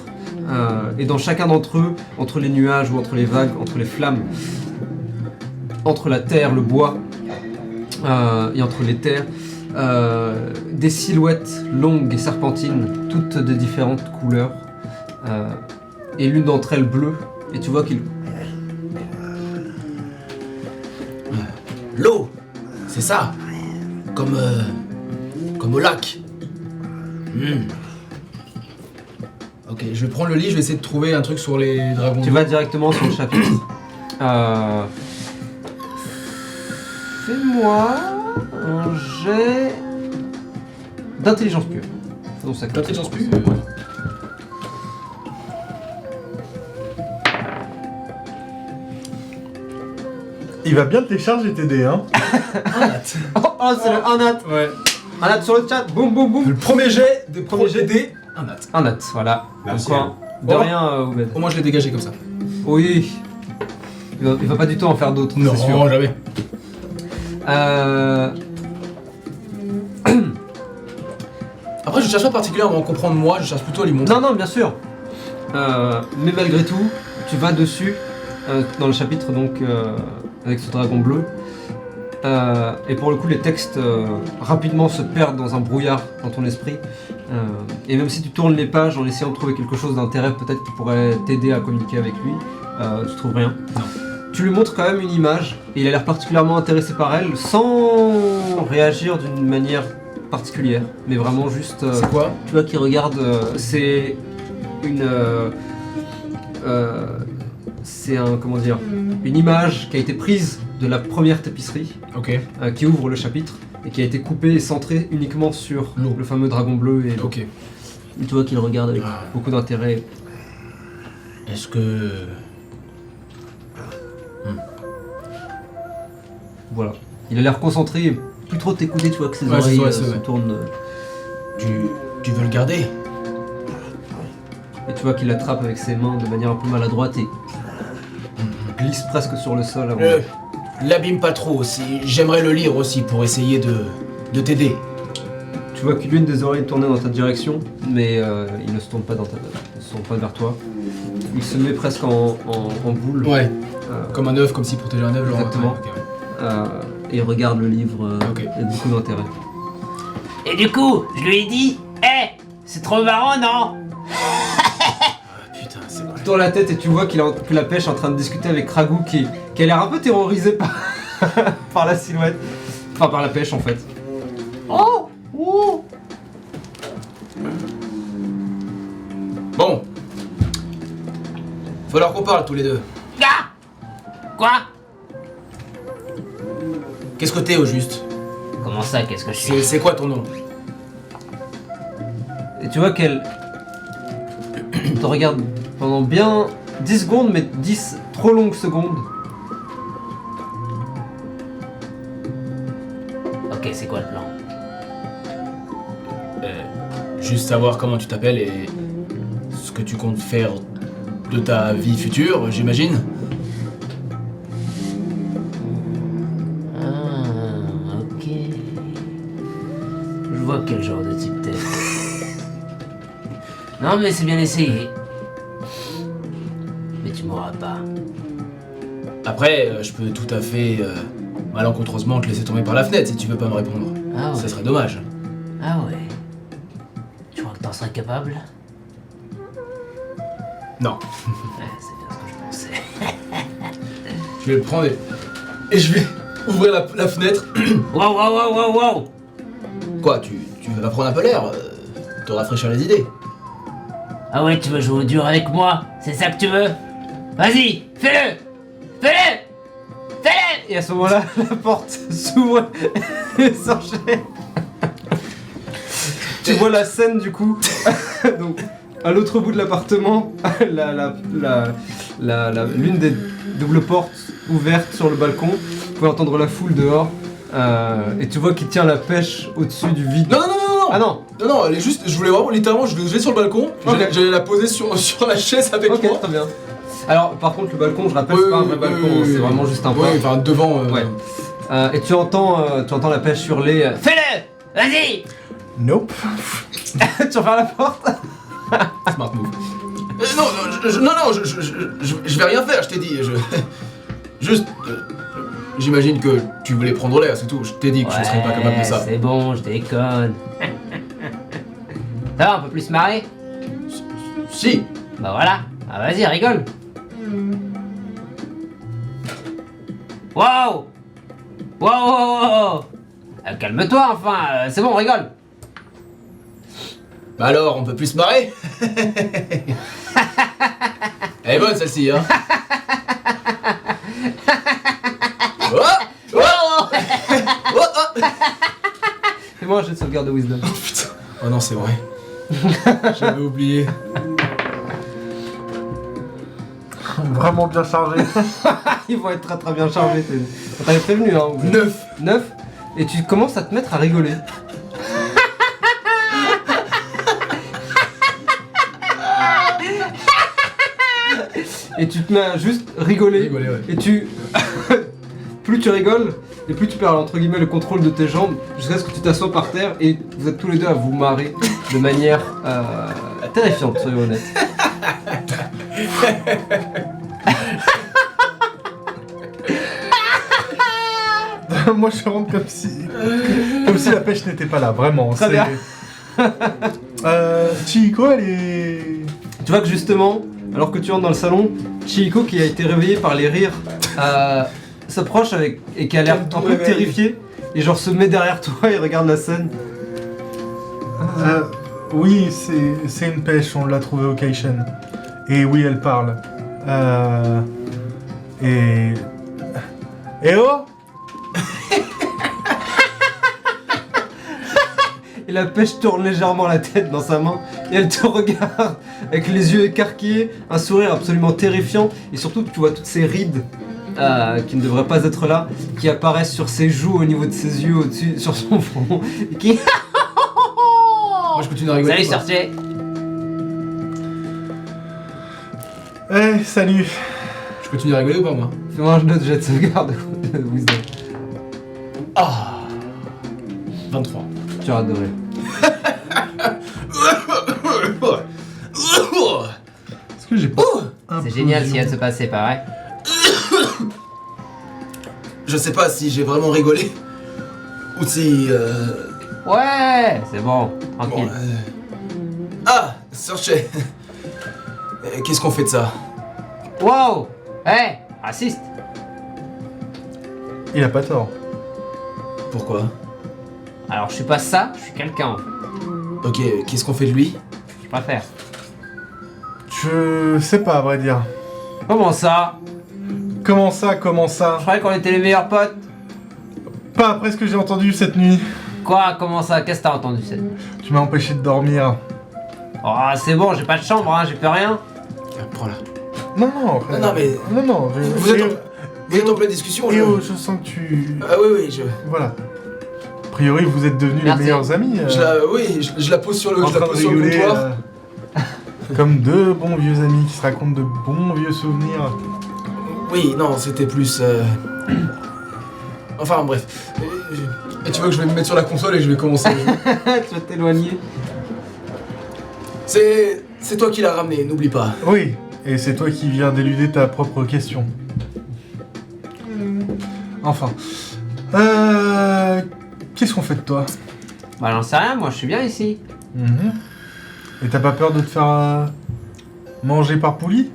et dans chacun d'entre eux, entre les nuages ou entre les vagues, entre les flammes, entre la terre, le bois, et entre les terres, des silhouettes longues et serpentines, toutes de différentes couleurs, et l'une d'entre elles bleue, et tu vois qu'il... L'eau, c'est ça. Comme au lac. Ok, je vais prendre le livre, je vais essayer de trouver un truc sur les dragons. Tu vas directement sur le chapitre. Fais-moi un jet d'intelligence pure. Faisons ça comme ça. D'intelligence pure. Il va bien te les charger tes dés, hein. Oh, c'est le 1 nat. Ouais. Un nat sur le chat. Boum, boum, boum. Le premier jet de Premier jet. dé, un nat. Un nat, voilà. Merci, Donc, hein. de Oh. rien, Oubed. Au moins je l'ai dégagé comme ça. Oui. Il va pas du tout en faire d'autres, Non, c'est sûr. jamais. Après je cherche pas particulièrement à en comprendre moi, je cherche plutôt à lui montrer. Non, non, bien sûr. Mais malgré tout, tu vas dessus, dans le chapitre donc avec ce dragon bleu. Et pour le coup, les textes rapidement se perdent dans un brouillard dans ton esprit. Et même si tu tournes les pages en essayant de trouver quelque chose d'intérêt, peut-être qui pourrait t'aider à communiquer avec lui, tu trouves rien. Non. Tu lui montres quand même une image, et il a l'air particulièrement intéressé par elle, sans réagir d'une manière particulière, mais vraiment juste... C'est quoi? tu vois qu'il regarde, c'est une... c'est un, comment dire, une image qui a été prise de la première tapisserie, Ok. qui ouvre le chapitre, et qui a été coupée et centrée uniquement sur L'eau. le fameux dragon bleu et l'eau. Ok. Et tu vois qu'il regarde avec Ah. beaucoup d'intérêt. Est-ce que... Voilà. Il a l'air concentré et plus trop t'écouter, tu vois que ses Ouais, oreilles c'est se vrai. tournent. Tu veux le garder? Et tu vois qu'il l'attrape avec ses mains de manière un peu maladroite et glisse presque sur le sol avant. L'abîme pas trop, j'aimerais le lire aussi pour essayer de t'aider. Tu vois qu'il a une des oreilles tournées dans ta direction, mais il ne se tourne pas il ne se tourne pas vers toi. Il se met presque en boule. Ouais. euh, Comme un œuf, comme s'il protégeait un œuf. genre. Exactement. Ouais, ok, ouais. Et il regarde le livre Ok. avec beaucoup d'intérêt. Et du coup, je lui ai dit, c'est trop marrant, non? Putain, c'est vrai. Tu tournes la tête et tu vois que la pêche est en train de discuter avec Kragou qui a l'air un peu terrorisé par, par la silhouette. Enfin, par la pêche en fait. Oh, oh. Bon. Falloir qu'on parle tous les deux. Ah! Quoi? Qu'est-ce que t'es au juste? Comment ça, qu'est-ce que je suis? C'est quoi ton nom? Et tu vois qu'elle te regarde pendant bien 10 secondes, mais 10 trop longues secondes. Ok, c'est quoi le plan? Juste savoir comment tu t'appelles et ce que tu comptes faire de ta vie future, j'imagine. Ah, ok. Je vois quel genre de type t'es. Non, mais c'est bien essayé. Mais tu m'auras pas. Après, je peux tout à fait malencontreusement te laisser tomber par la fenêtre si tu veux pas me répondre. Ah ouais. Ça serait dommage. Ah ouais. Tu crois que t'en serais capable? Non. Ouais, c'est bien ce que je pensais. Je vais le prendre et je vais ouvrir la fenêtre. Wow, wow, wow, wow, wow! Quoi, tu vas prendre un peu l'air, te rafraîchir les idées. Ah ouais, tu veux jouer au dur avec moi? C'est ça que tu veux? Vas-y, fais-le! Fais-le! Fais-le! Et à ce moment-là, la porte s'ouvre et s'enchaîne. Tu vois la scène du coup. Donc, à l'autre bout de l'appartement, l'une des doubles portes ouvertes sur le balcon. Vous pouvez entendre la foule dehors. Et tu vois qu'il tient la pêche au-dessus du vide. Non. Ah non. Non, elle est juste, je voulais vraiment littéralement, je vais sur le balcon, j'allais la poser sur la chaise avec Ok, moi. très bien. Alors, par contre, le balcon, je rappelle, c'est pas un vrai balcon, c'est vraiment juste un Ouais, pas. enfin devant. Ouais. Et tu entends la pêche hurler. Fais-le! Vas-y! Nope. Tu refermes la porte. Smart move. Non, je vais rien faire, je t'ai dit. Juste. J'imagine que tu voulais prendre l'air, c'est tout. Je t'ai dit que je serais pas capable de ça. C'est bon, je déconne. Ça va, on peut plus se marrer? Si. Bah voilà. Ah vas-y, rigole. Wow! Wow! Calme-toi enfin, c'est bon, rigole. Bah alors, on peut plus se marrer. Elle est bonne celle-ci, hein. Fais-moi un jet de sauvegarde de wisdom. Oh putain. Oh non, c'est vrai. J'avais oublié. Vraiment bien chargé. Ils vont être très très bien chargés. On t'avait prévenu, hein. 9. Et tu commences à te mettre à rigoler. Et tu te mets à juste rigoler. Ouais. Et tu... plus tu rigoles, et plus tu perds entre guillemets le contrôle de tes jambes, jusqu'à ce que tu t'assois par terre et vous êtes tous les deux à vous marrer de manière terrifiante, soyons honnêtes. Moi je rentre comme si la pêche n'était pas là, vraiment. Très bien. Chico, elle est... Tu vois que justement, alors que tu entres dans le salon, Chihiko, qui a été réveillée par les rires, s'approche avec et qui a l'air un peu terrifiée et genre se met derrière toi et regarde la scène. Oui, c'est une pêche, on l'a trouvée au Kaishen. Et oui, elle parle. Et oh! Et la pêche tourne légèrement la tête dans sa main et elle te regarde avec les yeux écarquillés, un sourire absolument terrifiant et surtout tu vois toutes ces rides qui ne devraient pas être là, qui apparaissent sur ses joues, au niveau de ses yeux, au-dessus, sur son front et qui... Moi je continue à rigoler. Salut, quoi. sorcier. Salut. Je continue à rigoler ou pas moi? Fais-moi un autre jet de sauvegarde de wisdom. Ah 23. Tu as adoré. Est-ce que j'ai pas un C'est peu génial vieux ce qui vient de se passer, pareil. Je sais pas si j'ai vraiment rigolé ou si. Ouais, c'est bon, tranquille. Ah, Sorchet. Qu'est-ce qu'on fait de ça? Wow! Hey, raciste! Il a pas tort. Pourquoi? Alors je suis pas ça, je suis quelqu'un. Ok, qu'est-ce qu'on fait de lui? Je préfère. Je sais pas, à vrai dire. Comment ça? Comment ça? Je croyais qu'on était les meilleurs potes. Pas après ce que j'ai entendu cette nuit. Quoi? Comment ça? Qu'est-ce que t'as entendu cette nuit? Tu m'as empêché de dormir. Oh, c'est bon, j'ai pas de chambre, hein, j'ai plus rien. Prends-la. Non, Non, mais- Non, Vous êtes en pleine discussion, Et oh, je sens que tu... Ah oui, je... Voilà. A priori, vous êtes devenus Merci. les meilleurs amis. Je la pose sur le, en je la train de pose sur le rigoler, comptoir. comme deux bons vieux amis qui se racontent de bons vieux souvenirs. Oui, non, c'était plus... Enfin, bref. Et tu vois que je vais me mettre sur la console et je vais commencer. Tu vas t'éloigner. C'est toi qui l'as ramené, n'oublie pas. Oui, et c'est toi qui viens d'éluder ta propre question. Enfin. Qu'est-ce qu'on fait de toi? Bah j'en sais rien, moi je suis bien ici. Et t'as pas peur de te faire manger par Pouli?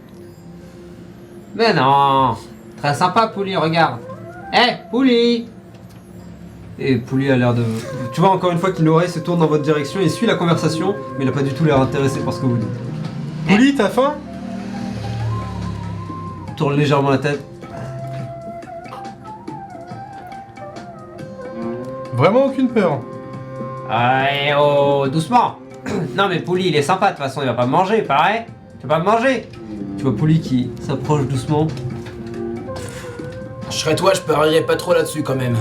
Mais non! Très sympa, Pouli, regarde. Hé, Pouli! Et Pouli a l'air de... Tu vois encore une fois qu'une oreille se tourne dans votre direction, il suit la conversation, mais il a pas du tout l'air intéressé par ce que vous dites. Pouli, t'as faim? Tourne légèrement la tête. Vraiment aucune peur. Allez, oh, doucement. Non mais Pouli, il est sympa, de toute façon, il va pas me manger, pareil. Tu vas pas me manger. Tu vois Pouli qui s'approche doucement. Je serais toi, je parierais pas trop là-dessus quand même.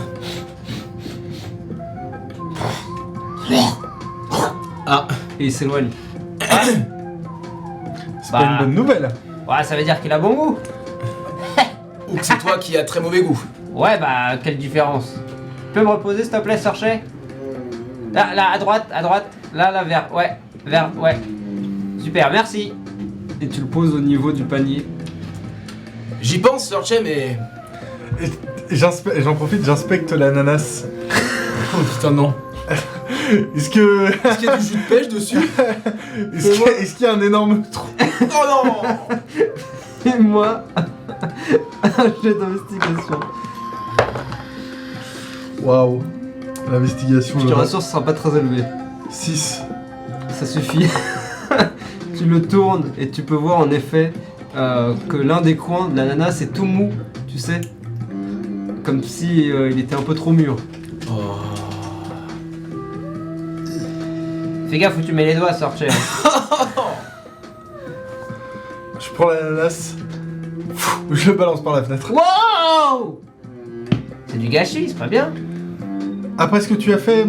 Ah, Et il s'éloigne. C'est Bah. pas une bonne nouvelle. Ouais, ça veut dire qu'il a bon goût. ou que c'est toi qui as très mauvais goût. Ouais, bah, quelle différence. Tu peux me reposer, s'il te plaît, Sorchet? Là, à droite, là, vers, ouais, ouais. Super, merci. Et tu le poses au niveau du panier. J'y pense, Sorchet, mais... Et j'en profite, j'inspecte l'ananas. Oh putain, non. Est-ce que... Est-ce qu'il y a du jus de pêche dessus? Est-ce qu'il y a un énorme trou? Oh non! Et moi, un jet d'investigation. Waouh. L'investigation, Je te rassure, ce sera pas très élevé. 6. Ça suffit. Tu le tournes et tu peux voir en effet que l'un des coins de l'ananas est tout mou, tu sais. Comme si il était un peu trop mûr. Oh. Fais gaffe où tu mets les doigts, Sorchet. Je prends l'ananas. Je le balance par la fenêtre. Wow! C'est du gâchis, c'est pas bien. Après ce que tu as fait,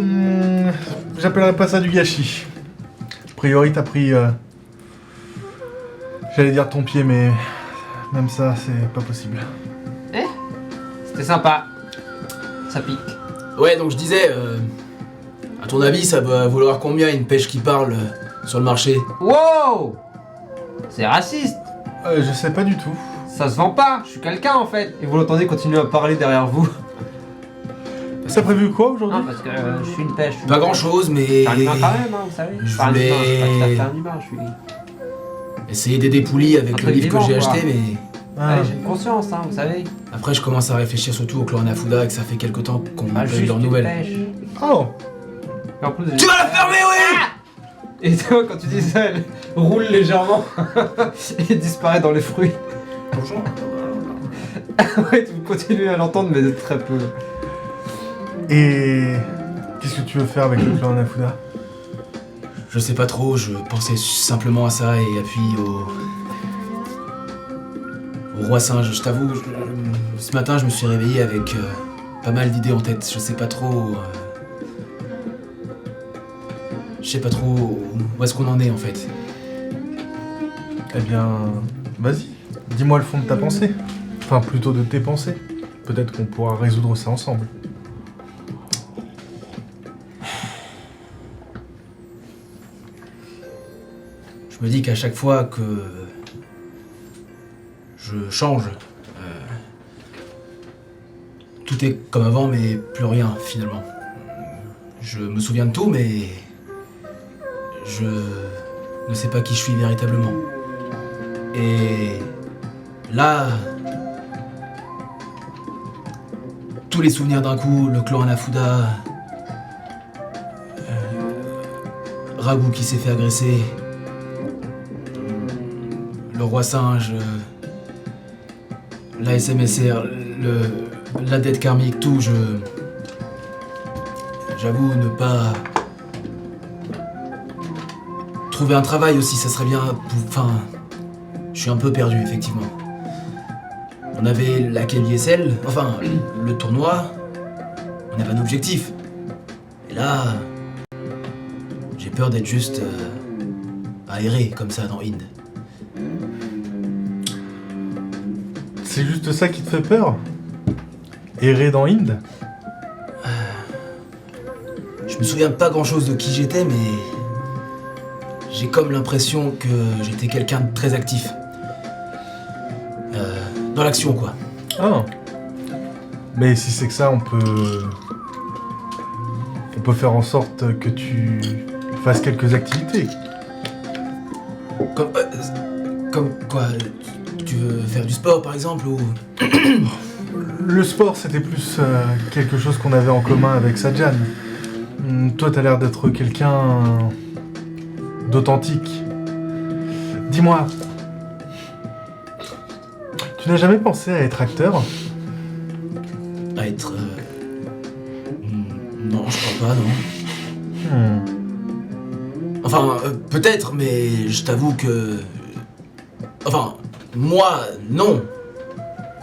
j'appellerais pas ça du gâchis. A priori, t'as pris... J'allais dire ton pied, mais... Même ça, c'est pas possible. C'était sympa. Ça pique. Ouais, donc je disais, à ton avis, ça va vouloir combien une pêche qui parle sur le marché? Wow! C'est raciste. Je sais pas du tout. Ça se vend pas, je suis quelqu'un en fait. Et vous l'entendez continuer à parler derrière vous. T'as prévu quoi aujourd'hui? Non, parce que je suis une pêche. Pas grand chose, mais... Je suis un humain quand même, hein, vous savez. Je Enfin, un humain, je suis pas tout à voulais- fait un humain, je suis... Essayer d'aider Pouli avec Un le peu livre que vivant, j'ai quoi. acheté, mais... Ah. Ouais, j'ai une conscience, hein, vous savez. Après, je commence à réfléchir surtout au clan Anafuda et que ça fait quelque temps qu'on Pas n'a pas eu juste leurs une nouvelles. pêche. Oh. Et en plus, Tu vas la fermer, oui! Et tu vois, quand tu dis ça, elle roule légèrement et disparaît dans les fruits. Ouais, tu continues à l'entendre, mais de très peu. Et... Qu'est-ce que tu veux faire avec le clan Anafuda? Je sais pas trop, je pensais simplement à ça et appuie au roi singe. Je t'avoue, ce matin, je me suis réveillé avec pas mal d'idées en tête. Je sais pas trop... Je sais pas trop où est-ce qu'on en est en fait. Eh bien... Vas-y. Dis-moi le fond de ta pensée. Enfin, plutôt de tes pensées. Peut-être qu'on pourra résoudre ça ensemble. Je me dis qu'à chaque fois que je change, tout est comme avant, mais plus rien finalement. Je me souviens de tout, mais je ne sais pas qui je suis véritablement. Et là, tous les souvenirs d'un coup, le clan Anafuda, Ragout qui s'est fait agresser, le roi singe, la SMSR, la dette karmique, tout, j'avoue ne pas trouver un travail aussi, ça serait bien. Enfin, je suis un peu perdu effectivement. On avait la KBSL, enfin le tournoi, on avait un objectif. Et là, j'ai peur d'être juste aéré comme ça dans Inde. C'est juste ça qui te fait peur? Errer dans Inde? Je me souviens pas grand chose de qui j'étais, mais j'ai comme l'impression que j'étais quelqu'un de très actif. Dans l'action, quoi. Ah. Mais si c'est que ça, on peut faire en sorte que tu fasses quelques activités. Comme quoi? Tu veux faire du sport, par exemple, ou... le sport, c'était plus quelque chose qu'on avait en commun avec Sajan. Toi, t'as l'air d'être quelqu'un d'authentique. Dis-moi, tu n'as jamais pensé à être acteur ? À être... Non, je crois pas, non. Enfin, peut-être, mais je t'avoue que... Enfin, moi, non.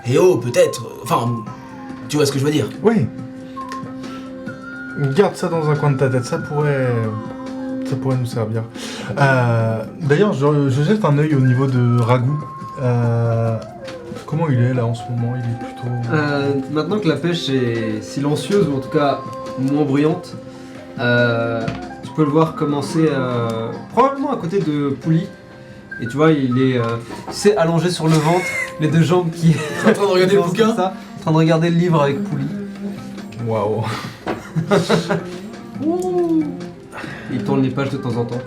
Et oh, peut-être. Enfin, tu vois ce que je veux dire. Oui. Garde ça dans un coin de ta tête, ça pourrait nous servir. D'ailleurs, je jette un œil au niveau de Ragout. Comment il est là en ce moment ? Il est plutôt... Maintenant que la pêche est silencieuse, ou en tout cas moins bruyante, tu peux le voir commencer probablement à côté de Pouli. Et tu vois, il est allongé sur le ventre, les deux jambes qui... en train de regarder le bouquin. ça, en train de regarder le livre avec Pouli. Waouh. Il tourne les pages de temps en temps.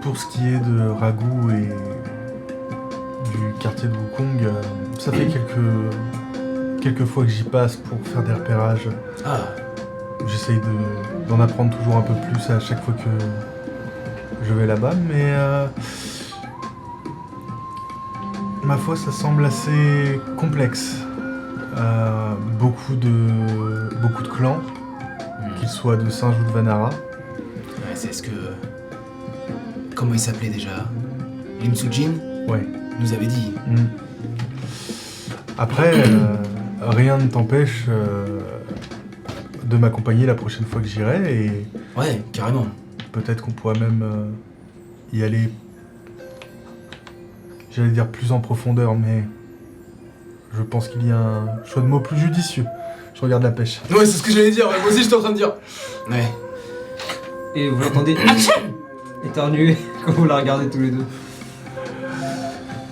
Pour ce qui est de Ragout et du quartier de Wukong, ça fait quelques fois que j'y passe pour faire des repérages. Ah, J'essaye d'en apprendre toujours un peu plus à chaque fois que je vais là-bas, mais ma foi, ça semble assez complexe. Beaucoup de clans, qu'ils soient de Singe ou de Vanara. ouais, c'est ce que... Comment il s'appelait déjà Lim Soo-jin Ouais. nous avait dit. Après, rien ne t'empêche de m'accompagner la prochaine fois que j'irai, et Ouais, carrément. peut-être qu'on pourra même y aller, j'allais dire plus en profondeur, mais je pense qu'il y a un choix de mots plus judicieux. Je regarde la pêche. Ouais, c'est ce que j'allais dire, moi aussi j'étais en train de dire. Ouais. Et vous l'entendez éternuer quand vous la regardez tous les deux.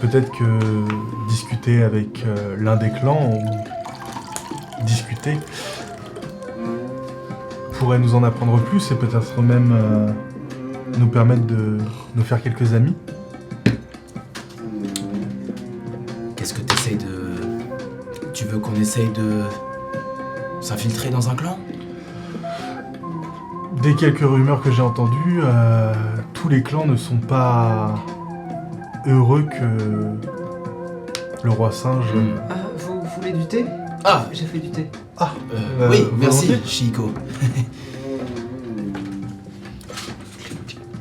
Peut-être que discuter avec l'un des clans, ou discuter, pourrait nous en apprendre plus et peut-être même nous permettre de nous faire quelques amis. Qu'est-ce que t'essayes de... Tu veux qu'on essaye de... s'infiltrer dans un clan? Des quelques rumeurs que j'ai entendues, tous les clans ne sont pas heureux que le roi singe... Ah, vous voulez du thé? Ah, J'ai fait du thé. oui, merci, volontiers. Chiiko.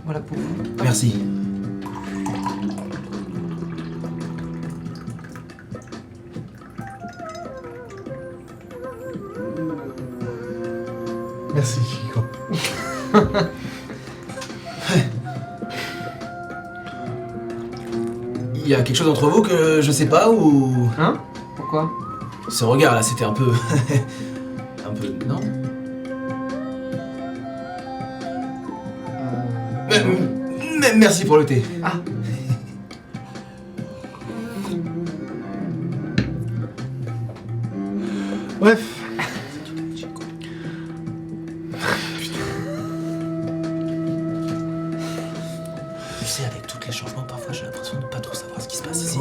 Voilà pour vous. Merci. Merci, Chico. Il y a quelque chose entre vous que je sais pas ou... Hein? Pourquoi? Ce regard là, c'était un peu... un peu... non? Merci pour le thé. Ah. Bref. Tu sais, avec tous les changements, parfois j'ai l'impression de pas trop savoir ce qui se passe ici.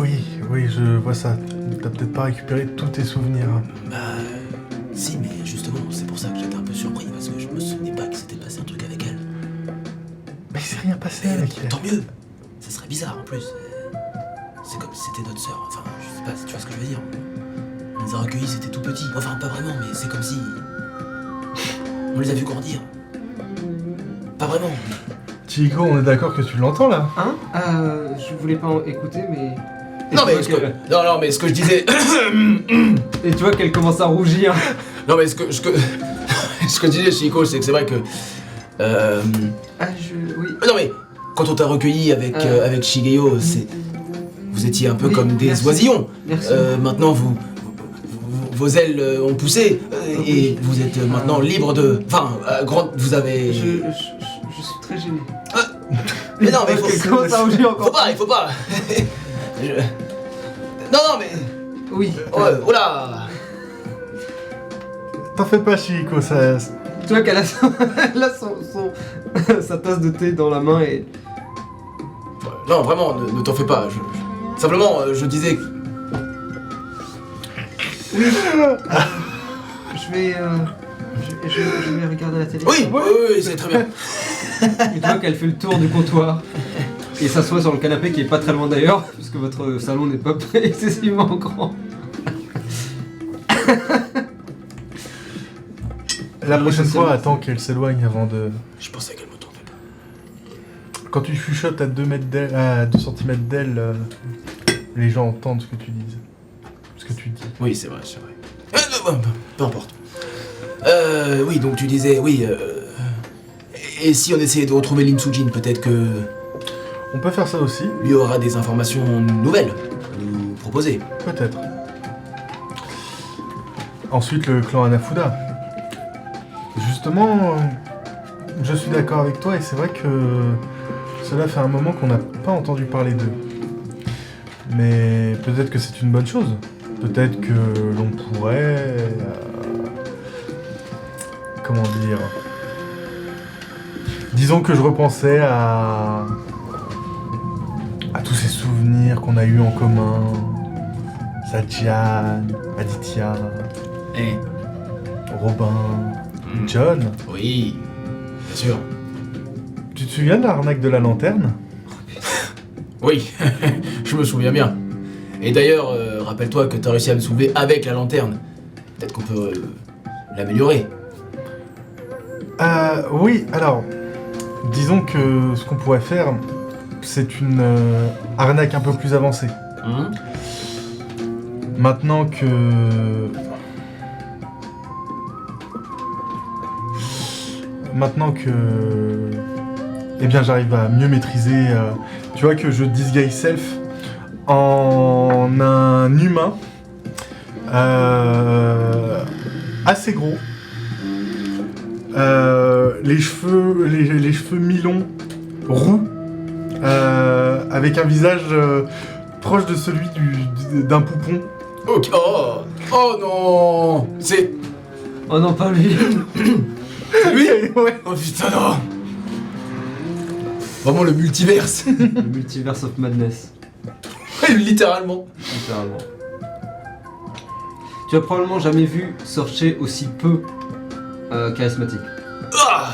Oui, je vois ça. T'as peut-être pas récupéré tous tes souvenirs. Bah... si, mais justement, c'est pour ça que j'étais un peu surpris, parce que je me souvenais pas que s'était passé un truc avec elle. Mais il s'est rien passé avec elle. Tant mieux. Ça serait bizarre en plus. C'est comme si c'était notre sœur. Enfin, je sais pas si tu vois ce que je veux dire. On les a recueillis, c'était tout petit. Enfin, pas vraiment, mais c'est comme si... on les a vus grandir. Pas vraiment. Chico, on est d'accord que tu l'entends là? Hein? Je voulais pas en écouter, mais... Non mais, non, mais ce que je disais... Et tu vois qu'elle commence à rougir. non mais ce que ce que je disais, Chico, c'est que c'est vrai que... Oui. Non mais, quand on t'a recueilli avec, avec Shigeo, c'est... Vous étiez un peu Oui, comme des merci. oisillons. Merci. Maintenant, vos ailes ont poussé et vous êtes maintenant libre de... Enfin, vous avez... Je suis très gêné. Mais non, mais Elle commence à rougir encore. il faut pas Non, mais... Oui. Oh là T'en fais pas, Chico, ça... Tu vois qu'elle a, elle a sa tasse de thé dans la main et... Non, vraiment, ne t'en fais pas. Simplement, je disais... Oui. Je vais regarder la télé. Oui, oui, c'est très bien. Et tu vois qu'elle fait le tour du comptoir et s'assoit sur le canapé qui est pas très loin d'ailleurs, parce que votre salon n'est pas excessivement grand. La prochaine fois, attends qu'elle s'éloigne avant de... Je pensais qu'elle me trompait pas. Quand tu chuchotes à 2 mètres d'elle, à 2 cm d'elle, les gens entendent ce que tu dis. Ce que tu dis. Oui, c'est vrai, c'est vrai. Peu importe. Oui, donc tu disais, oui, et si on essayait de retrouver Lin Sujin, peut-être que On peut faire ça aussi, lui aura des informations nouvelles à nous proposer. peut-être. Ensuite, le clan Hanafuda. Justement, je suis d'accord avec toi et c'est vrai que cela fait un moment qu'on n'a pas entendu parler d'eux. Mais peut-être que c'est une bonne chose. Peut-être que l'on pourrait... comment dire... Disons que je repensais à tous ces souvenirs qu'on a eus en commun. Satyan, Aditya, Eh, Robin, John. oui, bien sûr. Tu te souviens de l'arnaque de la lanterne? Oui, je me souviens bien. Et d'ailleurs, rappelle-toi que t'as réussi à me soulever avec la lanterne. Peut-être qu'on peut l'améliorer. Oui, alors, disons que ce qu'on pourrait faire, c'est une arnaque un peu plus avancée. Hein? Maintenant que... Eh bien, j'arrive à mieux maîtriser... tu vois que je disguise self en un humain assez gros. Les cheveux mi-longs, roux, avec un visage proche de celui d'un poupon. Ok. Oh non. C'est Oh non, pas lui. lui. Ouais. Oh putain non. Vraiment le multiverse. Le multiverse of madness, Littéralement. littéralement. Tu as probablement jamais vu Sorcher aussi peu charismatique. Ah.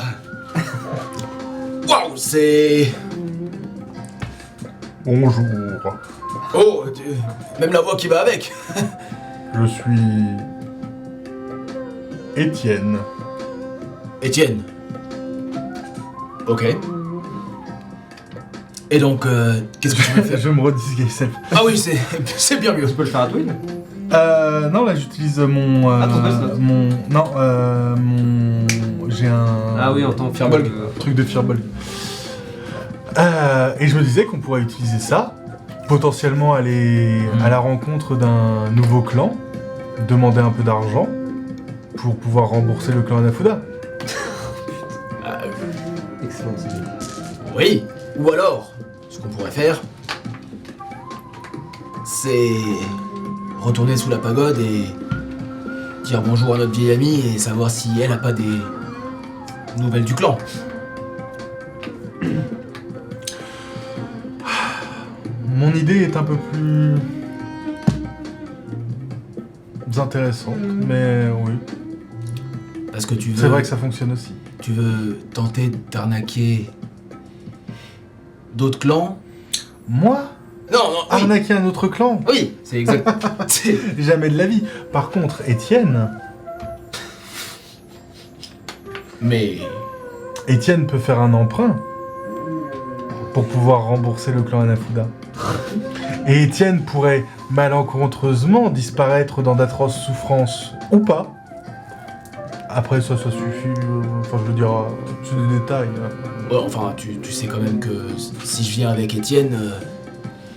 Waouh, c'est... Bonjour, Oh, même la voix qui va avec. je suis... Étienne. Étienne. Ok. Et donc, qu'est-ce que tu veux faire? Je me redisguise self. Ah oui, c'est bien mieux. Tu peux le faire à Twin. Non, là j'utilise mon... ton best-of. J'ai un... Ah oui, en tant que Firbolg. truc de Firbolg. Et je me disais qu'on pourrait utiliser ça, potentiellement aller à la rencontre d'un nouveau clan, demander un peu d'argent pour pouvoir rembourser le clan Hanafuda. Excellente idée. Oui. Ou alors, ce qu'on pourrait faire, c'est retourner sous la pagode et dire bonjour à notre vieille amie et savoir si elle a pas des nouvelles du clan. Mon idée est un peu plus intéressante, mais oui, Parce que tu veux... c'est vrai que ça fonctionne aussi. Tu veux tenter d'arnaquer d'autres clans? Moi, Non, oui. arnaquer un autre clan, Oui, c'est exact. jamais de la vie. Par contre, Étienne peut faire un emprunt pour pouvoir rembourser le clan Hanafuda. Et Étienne pourrait malencontreusement disparaître dans d'atroces souffrances ou pas. Après ça suffit, enfin je veux dire, c'est des détails. Ouais, enfin, tu sais quand même que si je viens avec Étienne,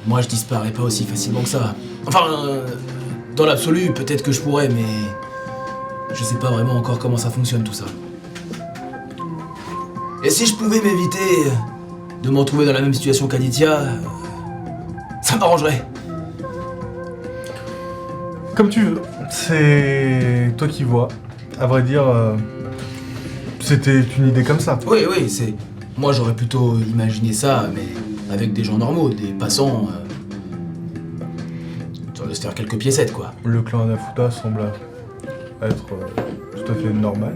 moi je disparais pas aussi facilement que ça. Enfin, dans l'absolu, peut-être que je pourrais, mais je sais pas vraiment encore comment ça fonctionne tout ça. Et si je pouvais m'éviter de me retrouver dans la même situation qu'Aditya, ça m'arrangerait. Comme tu veux, c'est toi qui vois. À vrai dire, c'était une idée comme ça. Oui, c'est... Moi j'aurais plutôt imaginé ça, mais avec des gens normaux, des passants. C'est-à-dire quelques piécettes, quoi. Le clan Hanafuda semble être tout à fait normal.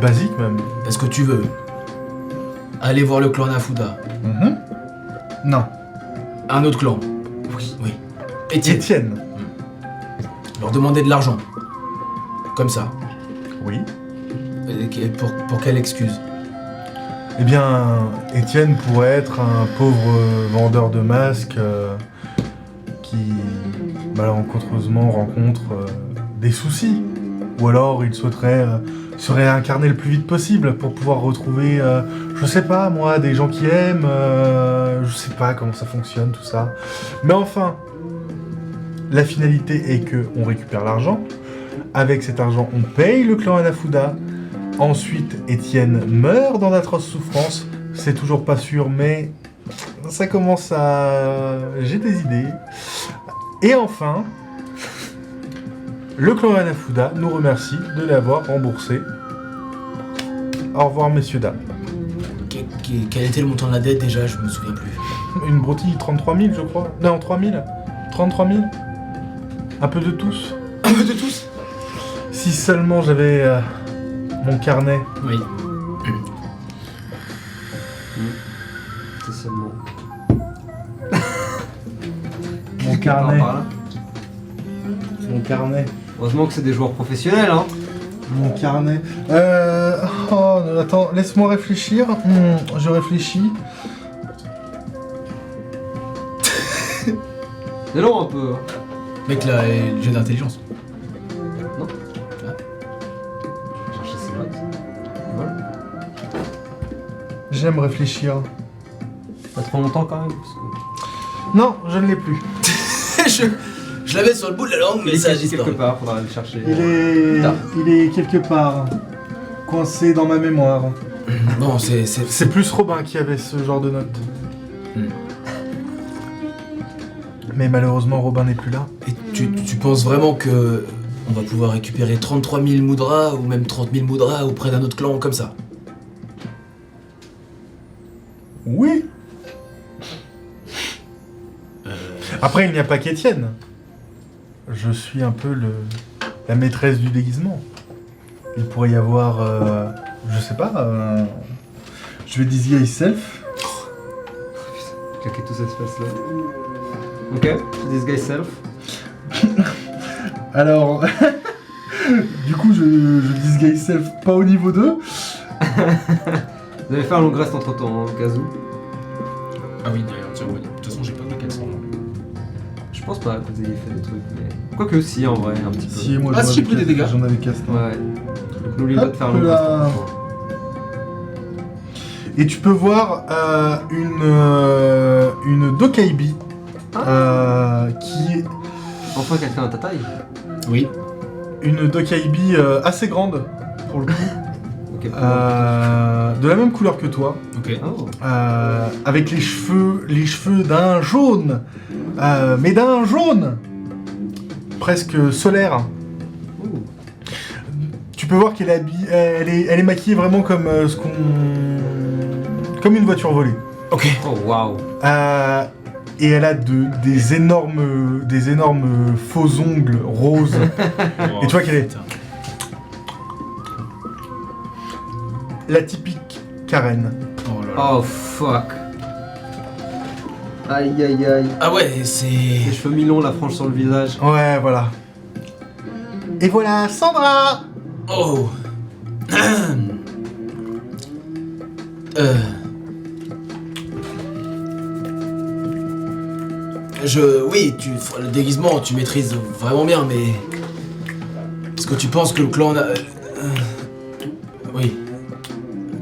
Basique même. Est-ce que tu veux aller voir le clan Hanafuda? Non. Un autre clan? Oui. Étienne. Étienne. Leur demander de l'argent. Comme ça. Oui. Et pour quelle excuse? Eh bien, Étienne pourrait être un pauvre vendeur de masques qui, malencontreusement, rencontre des soucis. Ou alors, il souhaiterait se réincarner le plus vite possible pour pouvoir retrouver, je sais pas moi, des gens qui aiment, je sais pas comment ça fonctionne tout ça. Mais enfin, la finalité est que on récupère l'argent. Avec cet argent, on paye le clan Hanafuda. Ensuite, Étienne meurt dans d'atroces souffrances. C'est toujours pas sûr, mais ça commence à... J'ai des idées. Et enfin, le clan Hanafuda nous remercie de l'avoir remboursé. Au revoir, messieurs, dames. Quel était le montant de la dette déjà? Je me souviens plus. Une broutille, 33 000, je crois. Non, 3 000. 33 000. Un peu de tous. Un peu de tous? Si seulement j'avais mon carnet. Oui. C'est seulement. Mon carnet. Par là. Mon carnet. Heureusement que c'est des joueurs professionnels, hein. Mon carnet. Oh, attends, laisse-moi réfléchir. Je réfléchis. C'est long un peu. Hein. Mec, là, le jeu d'intelligence. Chercher ses notes. Voilà. J'aime réfléchir. Pas trop longtemps quand même. Parce que... Non, je ne l'ai plus. je l'avais sur le bout de la langue, mais ça a quelque disparu. part, faudra le chercher. Il est quelque part. Coincé dans ma mémoire. Bon, c'est C'est plus Robin qui avait ce genre de notes. Mais malheureusement, Robin n'est plus là. Et tu penses vraiment que on va pouvoir récupérer 33 000 moudras ou même 30 000 moudras auprès d'un autre clan comme ça? Oui. Après, il n'y a pas qu'Étienne. Je suis un peu la maîtresse du déguisement. Il pourrait y avoir, je sais pas, je vais disguise self. Claquer tout cet espace là. Ok, disguise self. Alors, du coup, je disguise self pas au niveau 2. Vous avez fait un long reste entre temps, au cas où. Ah oui, d'ailleurs, tiens, oui. De toute façon, j'ai pas de 400. Je pense pas que vous ayez fait des trucs, mais. Quoique si en vrai, un petit peu. Si, moi, Ah, j'en si, avais j'ai pris des cassé, dégâts. J'en avais cassé. Ouais. Donc n'oublie pas de faire un Hop long là. reste entre temps. Et tu peux voir une Dokaibi qui est Enfin quelqu'un à ta taille. Oui. une Dokaibi assez grande pour le coup, Ok. de la même couleur que toi, Ok. Oh. avec les cheveux d'un jaune, mais d'un jaune presque solaire. Ouh. Tu peux voir qu'elle elle est maquillée vraiment comme comme une voiture volée. Ok. Oh waouh. Et elle a des énormes faux ongles roses. Et tu vois qu'elle est la typique Karen. Oh là là. Oh fuck. Aïe aïe aïe. Ah ouais, c'est... Les cheveux mi-longs, la frange sur le visage. Ouais, voilà. Et voilà, Sandra. Oh. Oui, le déguisement, tu maîtrises vraiment bien, mais... Est-ce que tu penses que le clan... Oui.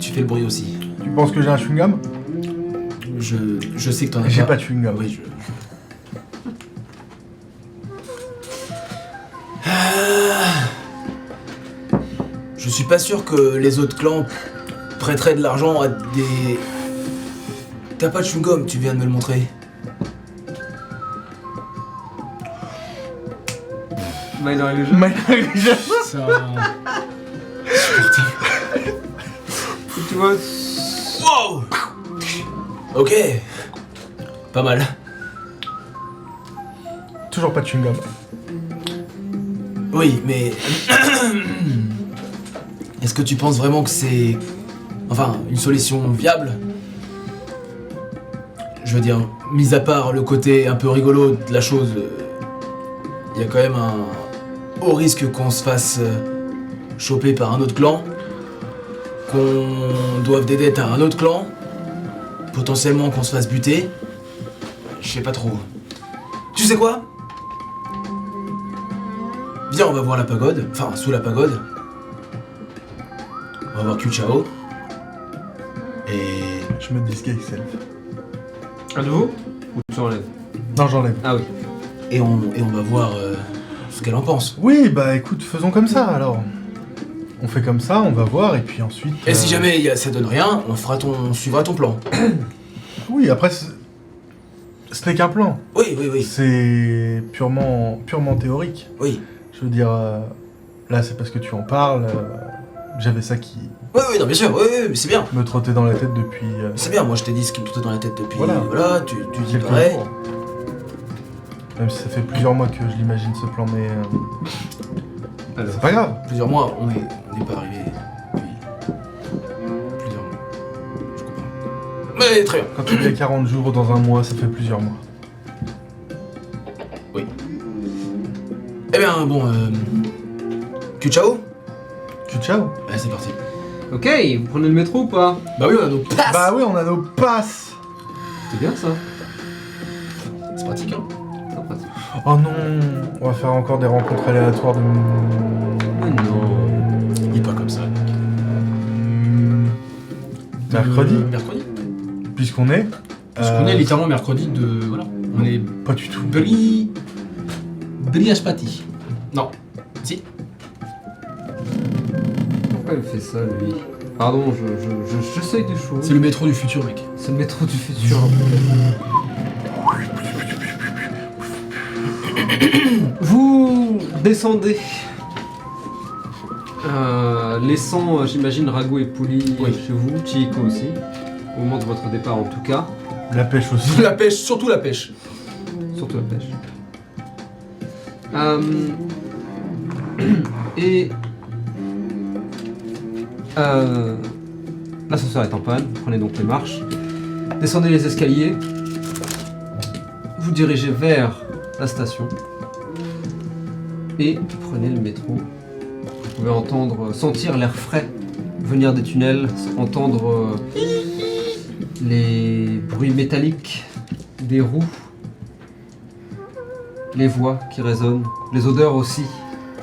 Tu fais le bruit aussi. Tu penses que j'ai un chewing-gum? Je sais que t'en as J'ai pas de chewing-gum. Oui, Je suis pas sûr que les autres clans prêteraient de l'argent à des... T'as pas de chewing-gum, tu viens de me le montrer. Minor Illusion. Ça... Tu vois. Wow. Ok. Pas mal. Toujours pas de chewing-gum. Oui, mais... Est-ce que tu penses vraiment que c'est... Enfin, une solution viable? Je veux dire, mis à part le côté un peu rigolo de la chose, il y a quand même un haut risque qu'on se fasse choper par un autre clan, qu'on doive des dettes à un autre clan, potentiellement qu'on se fasse buter. Je sais pas trop. Tu sais quoi? Viens, on va voir la pagode, enfin sous la pagode. On va voir Q-Chao. Et... Je me disguise self. À nouveau? Ou tu enlèves? Non, j'enlève. Ah oui. Et on va voir ce qu'elle en pense. Oui, bah écoute, faisons comme ça alors. On fait comme ça, on va voir, et puis ensuite... Et si jamais ça donne rien, on suivra ton plan. Oui, après, ce n'est qu'un plan. Oui. C'est purement théorique. Oui. Je veux dire, là c'est parce que tu en parles, j'avais ça qui Oui, non, bien sûr, oui, mais c'est bien. me trottait dans la tête depuis... C'est bien, moi je t'ai dit ce qui me trottait dans la tête depuis... Voilà. Voilà, tu dis quelques pareil. jours. Même si ça fait plusieurs mois que je l'imagine ce plan, mais Alors. c'est pas grave. Plusieurs mois, on n'est pas arrivé depuis... Plusieurs mois. Je comprends. Mais très bien. Quand tu dis 40 jours dans un mois, ça fait plusieurs mois. Eh bien, bon, Q-Chao? Ciao. Allez, c'est parti. Ok, vous prenez le métro ou pas? Bah oui, on a nos passes. Bah oui, on a nos passes. C'est bien ça. C'est pratique, hein. C'est pratique. Oh non, on va faire encore des rencontres aléatoires de... Ah non. Il est pas comme ça. Mercredi, Mercredi. puisqu'on est... Parce qu'on est littéralement mercredi de... Voilà. On est... Pas du tout. Briaspati. Non. Si. Pourquoi il fait ça lui? Pardon, j'essaye des choses. C'est le métro du futur, mec. C'est le métro du futur. Vous descendez, laissant, j'imagine, Rago et Pouli Oui. chez vous, Chieko aussi, au moment de votre départ en tout cas, La pêche aussi. La pêche, surtout la pêche. surtout la pêche. Et l'ascenseur est en panne, vous prenez donc les marches, descendez les escaliers, vous dirigez vers la station et prenez le métro. Vous pouvez entendre, sentir l'air frais venir des tunnels, entendre les bruits métalliques des roues, les voix qui résonnent, les odeurs aussi,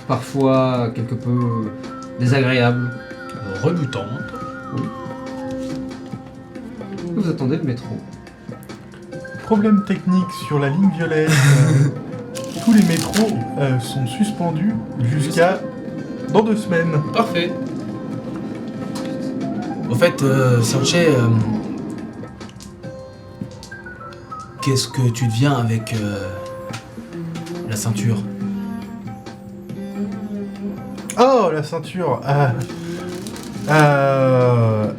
parfois quelque peu désagréables. Rebutant. Vous attendez le métro. Problème technique sur la ligne violette. Tous les métros sont suspendus jusqu'à dans 2 semaines. Parfait. Au fait, Sanche, qu'est-ce que tu deviens avec la ceinture? Oh, la ceinture.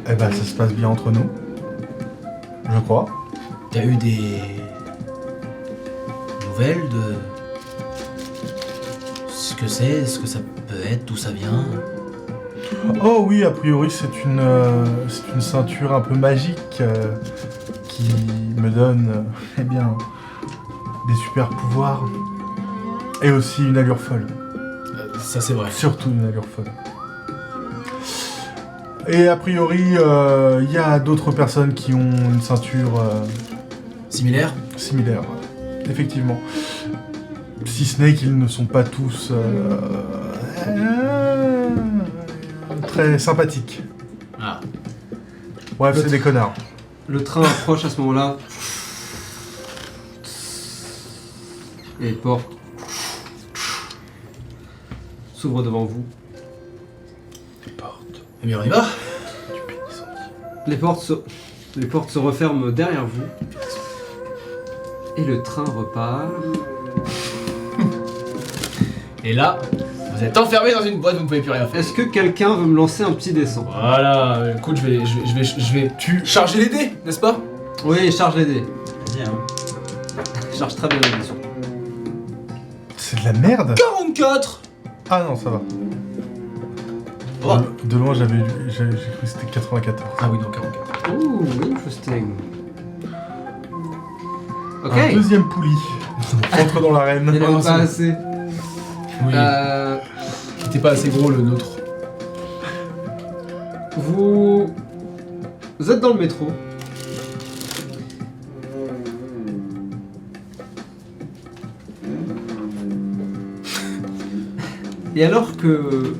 Eh ben, ça se passe bien entre nous. Je crois. T'as eu des nouvelles de ce que c'est, ce que ça peut être, d'où ça vient? Oh oui, a priori, c'est une ceinture un peu magique qui me donne, eh bien, des super pouvoirs. Et aussi une allure folle. Ça c'est vrai. Surtout une allure folle. Et a priori, il y a d'autres personnes qui ont une ceinture Similaire? similaire. Effectivement. Si ce n'est qu'ils ne sont pas tous très sympathiques. Ah. Bref, c'est des connards. Le train approche à ce moment-là. Et les portes s'ouvrent devant vous. Eh bien on y va. Les portes se referment derrière vous. Et le train repart. Et là, vous êtes enfermé dans une boîte, vous ne pouvez plus rien faire. Est-ce que quelqu'un veut me lancer un petit dessin? Voilà, écoute, je vais charger les dés, n'est-ce pas? Oui, charge les dés. Bien. Charge très bien les dés surtout. C'est de la merde. 44. Ah non, ça va. Oh. De loin, j'ai cru que c'était 94. Ah oui, donc 44. Ouh, interesting. Ok. Un deuxième poulie. Entre dans l'arène. Il n'y en Oh, avait pas c'est- assez. Oui, Euh, il était pas assez gros le nôtre. vous êtes dans le métro. Et alors que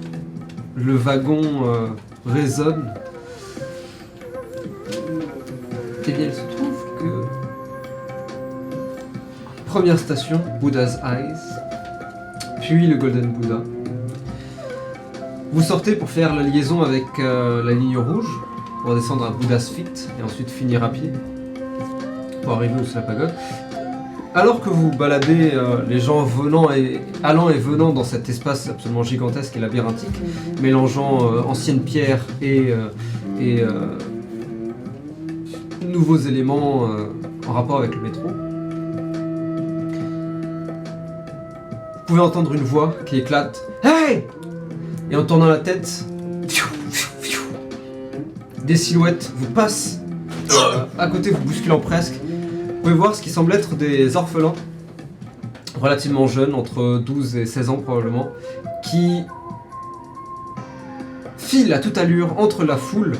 le wagon résonne, eh bien il se trouve que première station, Buddha's Eyes, puis le Golden Buddha. Vous sortez pour faire la liaison avec la ligne rouge, pour descendre à Buddha's Feet et ensuite finir à pied, pour arriver au la pagode. Alors que vous baladez les gens allant et venant dans cet espace absolument gigantesque et labyrinthique, mélangeant anciennes pierres et nouveaux éléments en rapport avec le métro, vous pouvez entendre une voix qui éclate « Hey !» Et en tournant la tête, des silhouettes vous passent à côté, vous bousculant presque. Vous pouvez voir ce qui semble être des orphelins, relativement jeunes, entre 12 et 16 ans probablement, qui filent à toute allure entre la foule,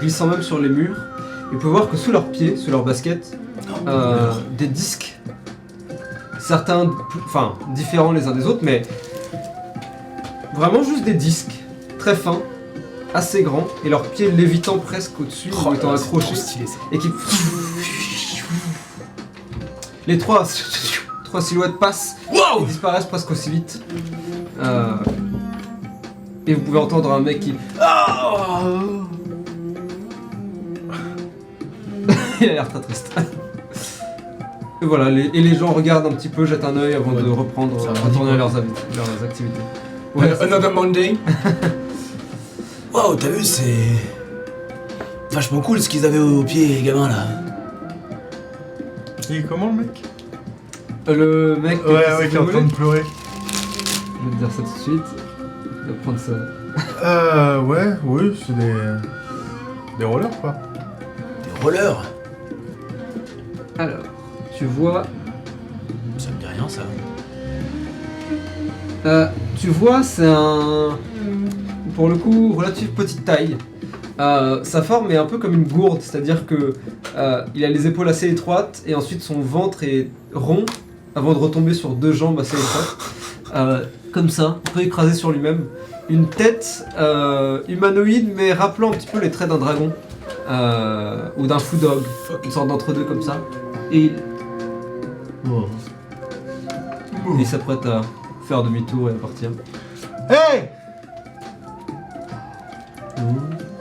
glissant même sur les murs. Et vous pouvez voir que sous leurs pieds, sous leurs baskets, des disques, certains, différents les uns des autres, mais vraiment juste des disques, très fins, assez grands, et leurs pieds lévitant presque au-dessus, ou étant accrochés, stylé ça. et qui... Les trois silhouettes passent et disparaissent presque aussi vite. Et vous pouvez entendre un mec qui... Il a l'air très triste. Et voilà, les gens regardent un petit peu, jettent un œil avant de reprendre, Ça va retourner à dire leurs activités. Ouais, Another Monday. Wow, t'as vu, c'est vachement cool ce qu'ils avaient au pied, les gamins là. Et comment le mec? le mec Ouais, qui est en train volé. de pleurer. Je vais te dire ça tout de suite. Il va prendre ça. Ouais, oui, c'est des rollers quoi. Des rollers. Alors, tu vois... Ça me dit rien ça. Tu vois, c'est un... Pour le coup, relative petite taille. Sa forme est un peu comme une gourde, c'est-à-dire que il a les épaules assez étroites et ensuite son ventre est rond avant de retomber sur deux jambes assez étroites. Comme ça, un peu écrasé sur lui-même. Une tête humanoïde mais rappelant un petit peu les traits d'un dragon ou d'un fou dog, une sorte d'entre-deux comme ça. Et il s'apprête à faire demi-tour et à partir. Hey!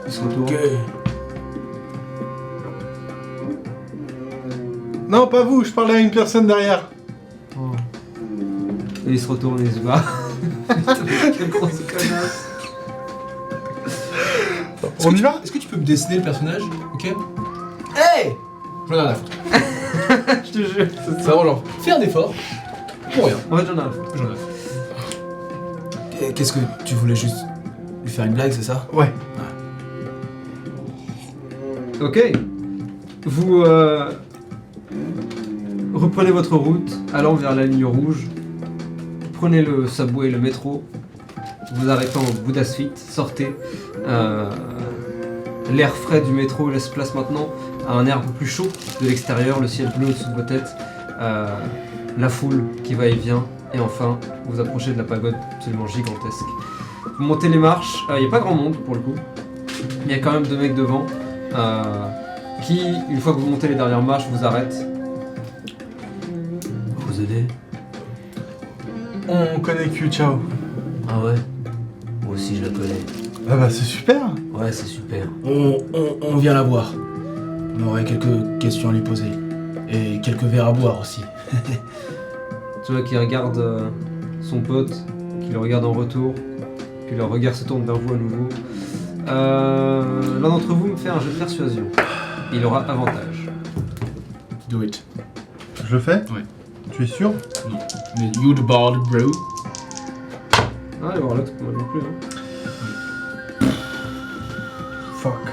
Il se retourne. Ok. Non, pas vous, je parlais à une personne derrière. Oh. Et il se retourne et il se bat. Quelle grosse connasse. On y va? Est-ce que tu peux me dessiner le personnage? Ok. Hey! J'en ai rien à foutre. Je te jure. C'est vraiment genre, fais un effort. Pour rien. En fait, j'en ai un fou. J'en ai rien à foutre. Et qu'est-ce que tu voulais juste lui faire une blague, c'est ça? Ouais. Ok. Vous reprenez votre route, allant vers la ligne rouge. Prenez le subway, le métro. Vous arrêtez au Buddha's Feet, sortez. L'air frais du métro laisse place maintenant à un air un peu plus chaud de l'extérieur, le ciel bleu au-dessus de vos têtes, la foule qui va et vient, et enfin, vous approchez de la pagode absolument gigantesque. Vous montez les marches, il n'y a pas grand monde pour le coup, il y a quand même deux mecs devant, qui, une fois que vous montez les dernières marches, vous arrêtent. Vous aider? On connaît Q, ciao. Ah ouais? Moi aussi je la connais. Ah bah c'est super. Ouais, c'est super. On vient la voir. On aurait quelques questions à lui poser. Et quelques verres à boire aussi. Tu vois qu'il regarde son pote, qui le regarde en retour, puis le regard se tourne vers vous à nouveau. L'un d'entre vous me fait un jeu de persuasion. Il aura avantage. Do it. Je le fais? Ouais. Tu es sûr? Mais you the bald bro. Ah, allez voir l'autre, moi non plus. Hein. Fuck.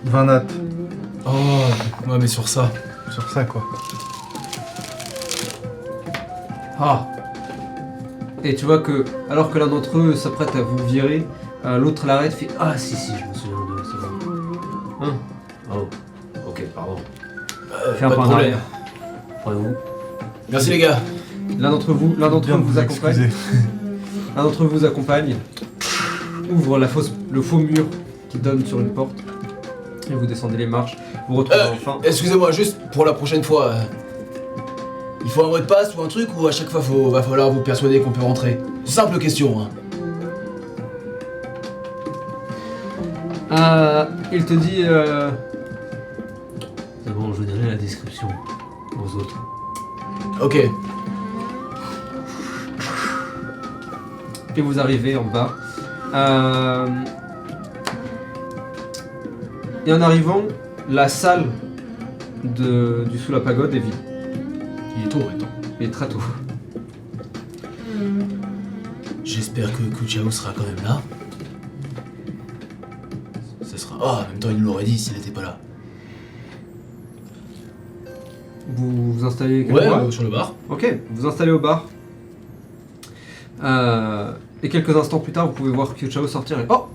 20 nat. Oh, ouais, mais sur ça. Sur ça, quoi. Ah. Et tu vois que, alors que l'un d'entre eux s'apprête à vous virer, l'autre l'arrête, fait ah si, je me souviens de ça. Hein? Oh, ok, pardon. Fais un pas de pas en problème. arrière. Prenez-vous. Merci les gars. L'un d'entre eux Bien vous accompagne. excuser. L'un d'entre eux vous accompagne, ouvre le faux mur qui donne sur une porte, et vous descendez les marches. Vous retrouvez enfin. Excusez-moi, juste pour la prochaine fois. Il faut un mot de passe ou un truc ou à chaque fois va falloir vous persuader qu'on peut rentrer? Simple question, hein. Il te dit c'est bon, je vous donnerai la description aux autres. Ok. Et vous arrivez en bas. Et en arrivant, la salle du sous la pagode est vide. Il est tôt maintenant. Il est très tôt. J'espère que Kuchao sera quand même là. Ce sera... Ah, en même temps il nous l'aurait dit s'il n'était pas là. Vous vous installez quelque part ? Sur le bar. Ok, vous vous installez au bar. Et quelques instants plus tard, vous pouvez voir Kyuchao sortir et... Oh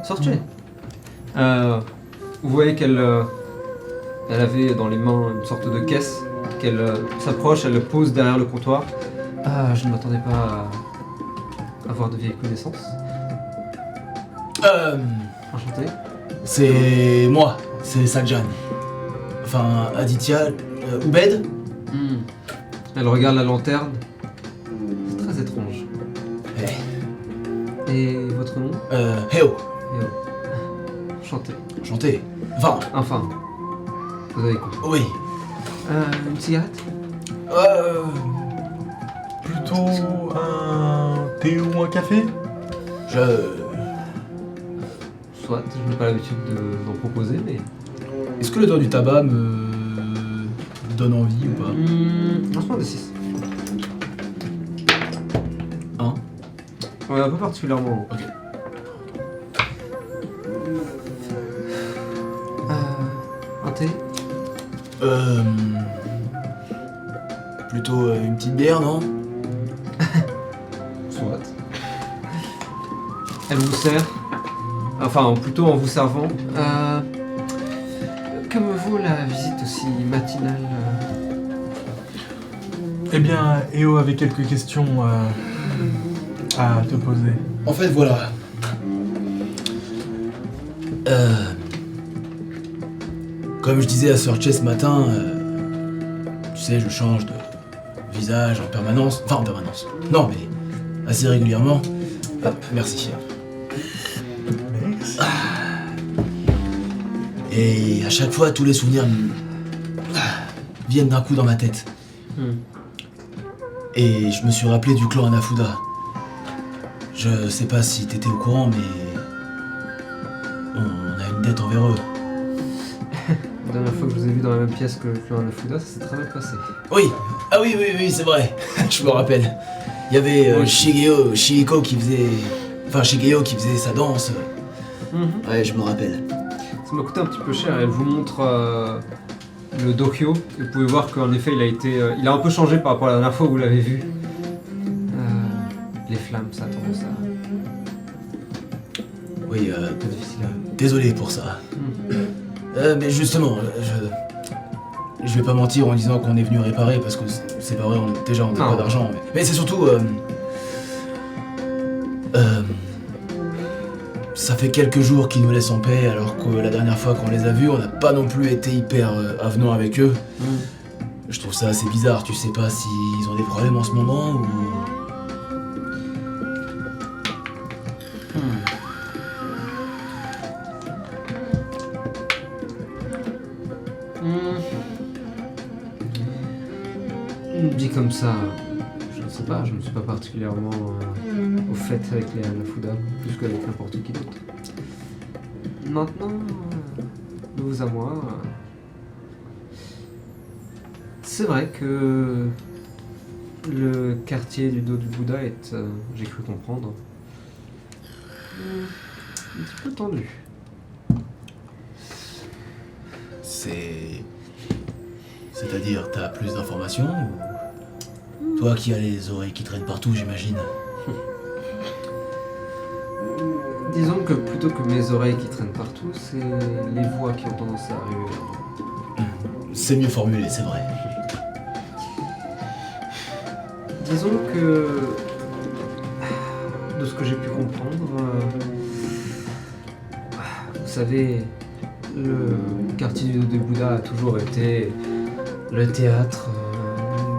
Sortez Vous voyez qu'elle elle avait dans les mains une sorte de caisse, qu'elle s'approche, elle le pose derrière le comptoir. Je ne m'attendais pas à avoir de vieilles connaissances. Enchanté. C'est moi, c'est Sakjan. Enfin, Aditya, Ubed. Elle regarde la lanterne. C'est très étrange. Et votre nom ? Heo. Enchanté. Enchanté. Enfin, vous avez compris. Oui. Une cigarette ? Plutôt un thé ou un café? Soit, je n'ai pas l'habitude d'en proposer, mais... Est-ce que l'odeur du tabac me donne envie ou pas? Lancement de 6. Un. Ouais, un peu particulièrement. Ok. Un thé ? Plutôt une petite bière, non? Soit. Elle vous sert. Enfin, plutôt en vous servant. Comme vaut la visite aussi matinale Eh bien, Eo avait quelques questions à te poser. En fait, voilà. Comme je disais à Sir Chase ce matin, tu sais, je change de visage en permanence. Enfin, en permanence. Non, mais assez régulièrement. Hop, merci. Et à chaque fois, tous les souvenirs viennent d'un coup dans ma tête. Et je me suis rappelé du clan Hanafuda. Je sais pas si t'étais au courant, mais on a une dette envers eux. La dernière fois que je vous ai vu dans la même pièce que le clan Hanafuda, ça s'est très bien passé. Oui, ah oui, c'est vrai. Je me rappelle. Il y avait Shigeo qui faisait... Enfin, Shigeo qui faisait sa danse. Ouais, je me rappelle. Ça m'a coûté un petit peu cher. Elle vous montre le dojo. Et vous pouvez voir qu'en effet, il a un peu changé par rapport à la dernière fois où vous l'avez vu. Les flammes, ça a tendance à... Oui, C'est difficile à... désolé pour ça. Mais justement, je vais pas mentir en disant qu'on est venu réparer parce que c'est pas vrai, on n'a pas d'argent. Mais c'est surtout... ça fait quelques jours qu'ils nous laissent en paix alors que la dernière fois qu'on les a vus, on n'a pas non plus été hyper avenants avec eux. Je trouve ça assez bizarre, tu sais pas s'ils ont des problèmes en ce moment ou... Dit comme ça, je ne sais pas, je ne suis pas particulièrement au fait avec les Hanafuda, plus qu'avec n'importe qui d'autre. Maintenant, de vous à moi, C'est vrai que le quartier du dos du Bouddha est, j'ai cru comprendre, un petit peu tendu. C'est-à-dire, t'as plus d'informations ou... Toi qui as les oreilles qui traînent partout, j'imagine. Disons que plutôt que mes oreilles qui traînent partout, c'est les voix qui ont tendance à arriver vers moi. C'est mieux formulé, c'est vrai. Disons que, de ce que j'ai pu comprendre, vous savez, le quartier du dos du Bouddha a toujours été le théâtre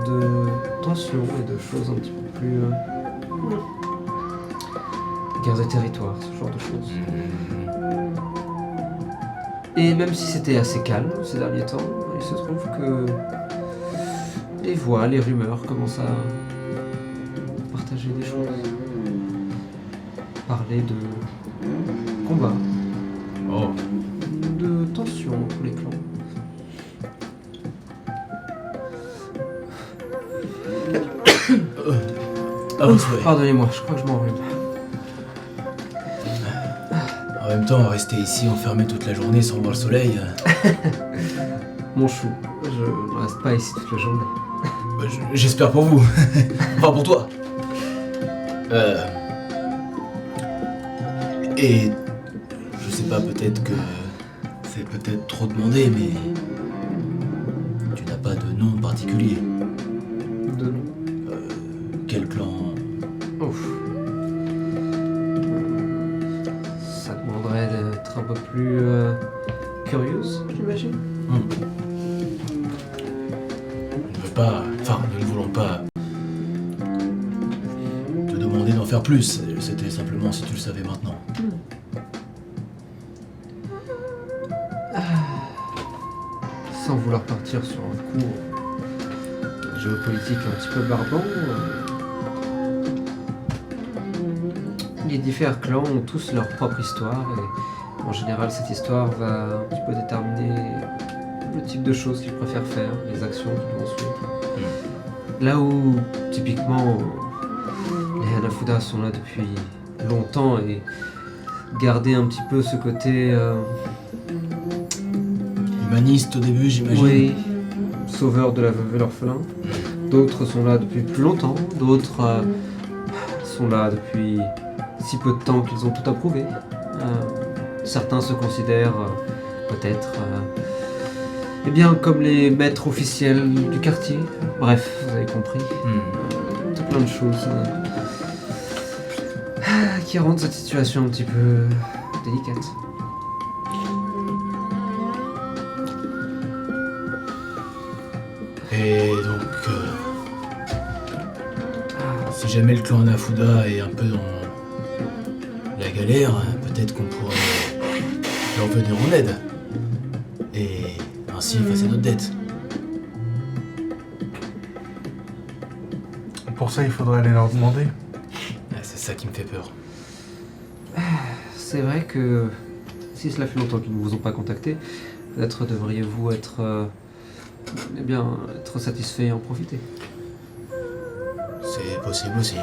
de tensions et de choses un petit peu plus... guerre de territoire, ce genre de choses. Et même si c'était assez calme ces derniers temps, il se trouve que les voix, les rumeurs commencent à partager des choses. Parler de combats, Oh. de tensions entre les clans. Ah, vous souhaitez. Pardonnez-moi, je crois que je m'enrhume. En même temps, rester ici enfermé toute la journée sans voir le soleil, Mon chou, je ne reste pas ici toute la journée. bah, j'espère pour vous. Enfin, pour toi. Et je sais pas, peut-être que c'est peut-être trop demandé, mais tu n'as pas de nom particulier. De nom. Quel clan? Ouf. Ça demanderait d'être un peu plus curieuse, j'imagine. On ne veut pas, enfin, nous ne voulons pas te demander d'en faire plus. C'était simplement si tu le savais maintenant. Sans vouloir partir sur un cours géopolitique un petit peu barbant, les différents clans ont tous leur propre histoire et en général cette histoire va un petit peu déterminer le type de choses qu'ils préfèrent faire, les actions qu'ils vont suivre. Là où typiquement les Hanafuda sont là depuis longtemps et garder un petit peu ce côté Humaniste au début, j'imagine. oui, sauveur de la veuve et l'orphelin. D'autres sont là depuis plus longtemps, d'autres sont là depuis si peu de temps qu'ils ont tout approuvé. Certains se considèrent peut-être eh bien comme les maîtres officiels du quartier. Bref, vous avez compris. Tout plein de choses qui rendent cette situation un petit peu délicate. Et donc, si jamais le clan Hanafuda est un peu dans la galère, peut-être qu'on pourrait leur venir en aide. Et ainsi effacer notre dette. Pour ça, il faudrait aller leur demander. C'est ça qui me fait peur. C'est vrai que si cela fait longtemps qu'ils ne vous ont pas contacté, peut-être devriez-vous être eh bien, être satisfait et en profiter. C'est possible aussi.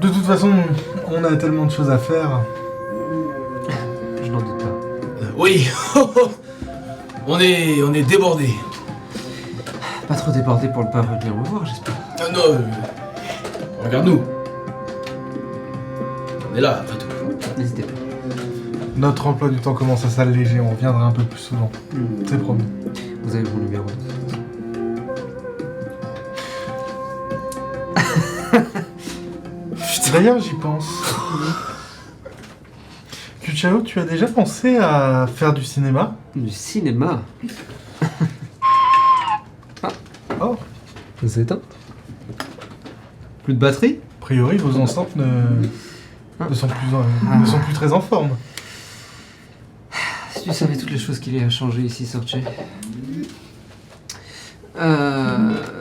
De toute façon, on a tellement de choses à faire. Je n'en doute pas. Oui. On est débordés. Pas trop débordé pour ne pas venir me voir, j'espère. Non, regarde-nous. On est là, après tout. N'hésitez pas. Notre emploi du temps commence à s'alléger, on reviendra un peu plus souvent. C'est promis. Vous avez mon numéro. D'ailleurs, j'y pense. Kuchao, tu as déjà pensé à faire du cinéma? Du cinéma. Oh, Ça s'est éteint. Plus de batterie? a priori, vos enceintes ne sont plus très en forme. Si tu savais toutes les choses qu'il y a à changer ici, Sorche.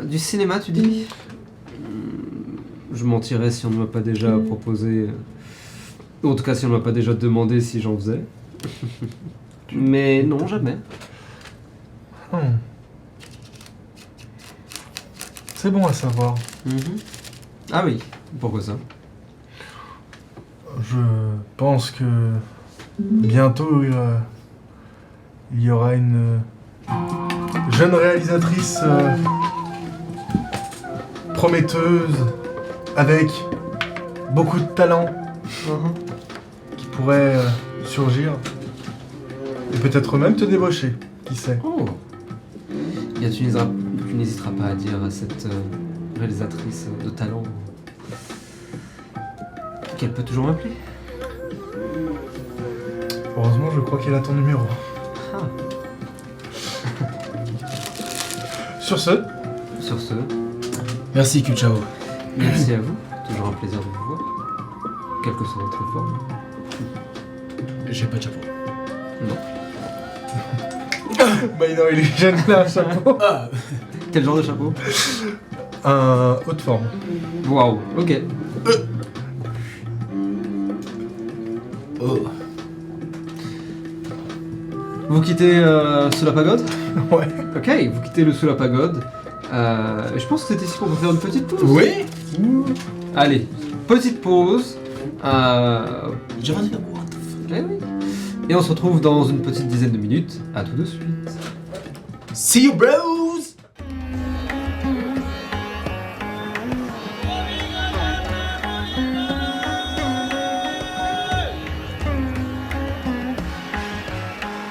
Du cinéma, tu dis? Je mentirais si on ne m'a pas déjà proposé... En tout cas, si on ne m'a pas déjà demandé si j'en faisais. Mais non, jamais. C'est bon à savoir. Ah oui, pourquoi ça? Je pense que bientôt il y aura une jeune réalisatrice prometteuse avec beaucoup de talent qui pourrait surgir et peut-être même te débaucher, qui sait. Oh. Et tu n'hésiteras pas à dire à cette réalisatrice de talent qu'elle peut toujours m'appeler. Heureusement, je crois qu'elle a ton numéro. Ah. Sur ce, Merci, Kuchao. merci à vous. Toujours un plaisir de vous voir. Quelle que soit votre forme. J'ai pas de chapeau. bah non, il est jeune là, un chapeau. Ah, Quel genre de chapeau? Un haute forme. Waouh, ok. oh. Vous quittez sous la pagode? Ouais. Ok, vous quittez le sous la pagode. Je pense que c'est ici qu'on peut faire une petite pause. Oui. Allez, petite pause. J'ai rien dit d'amour. Eh oui. Et on se retrouve dans une petite dizaine de minutes. À tout de suite. See you, bro.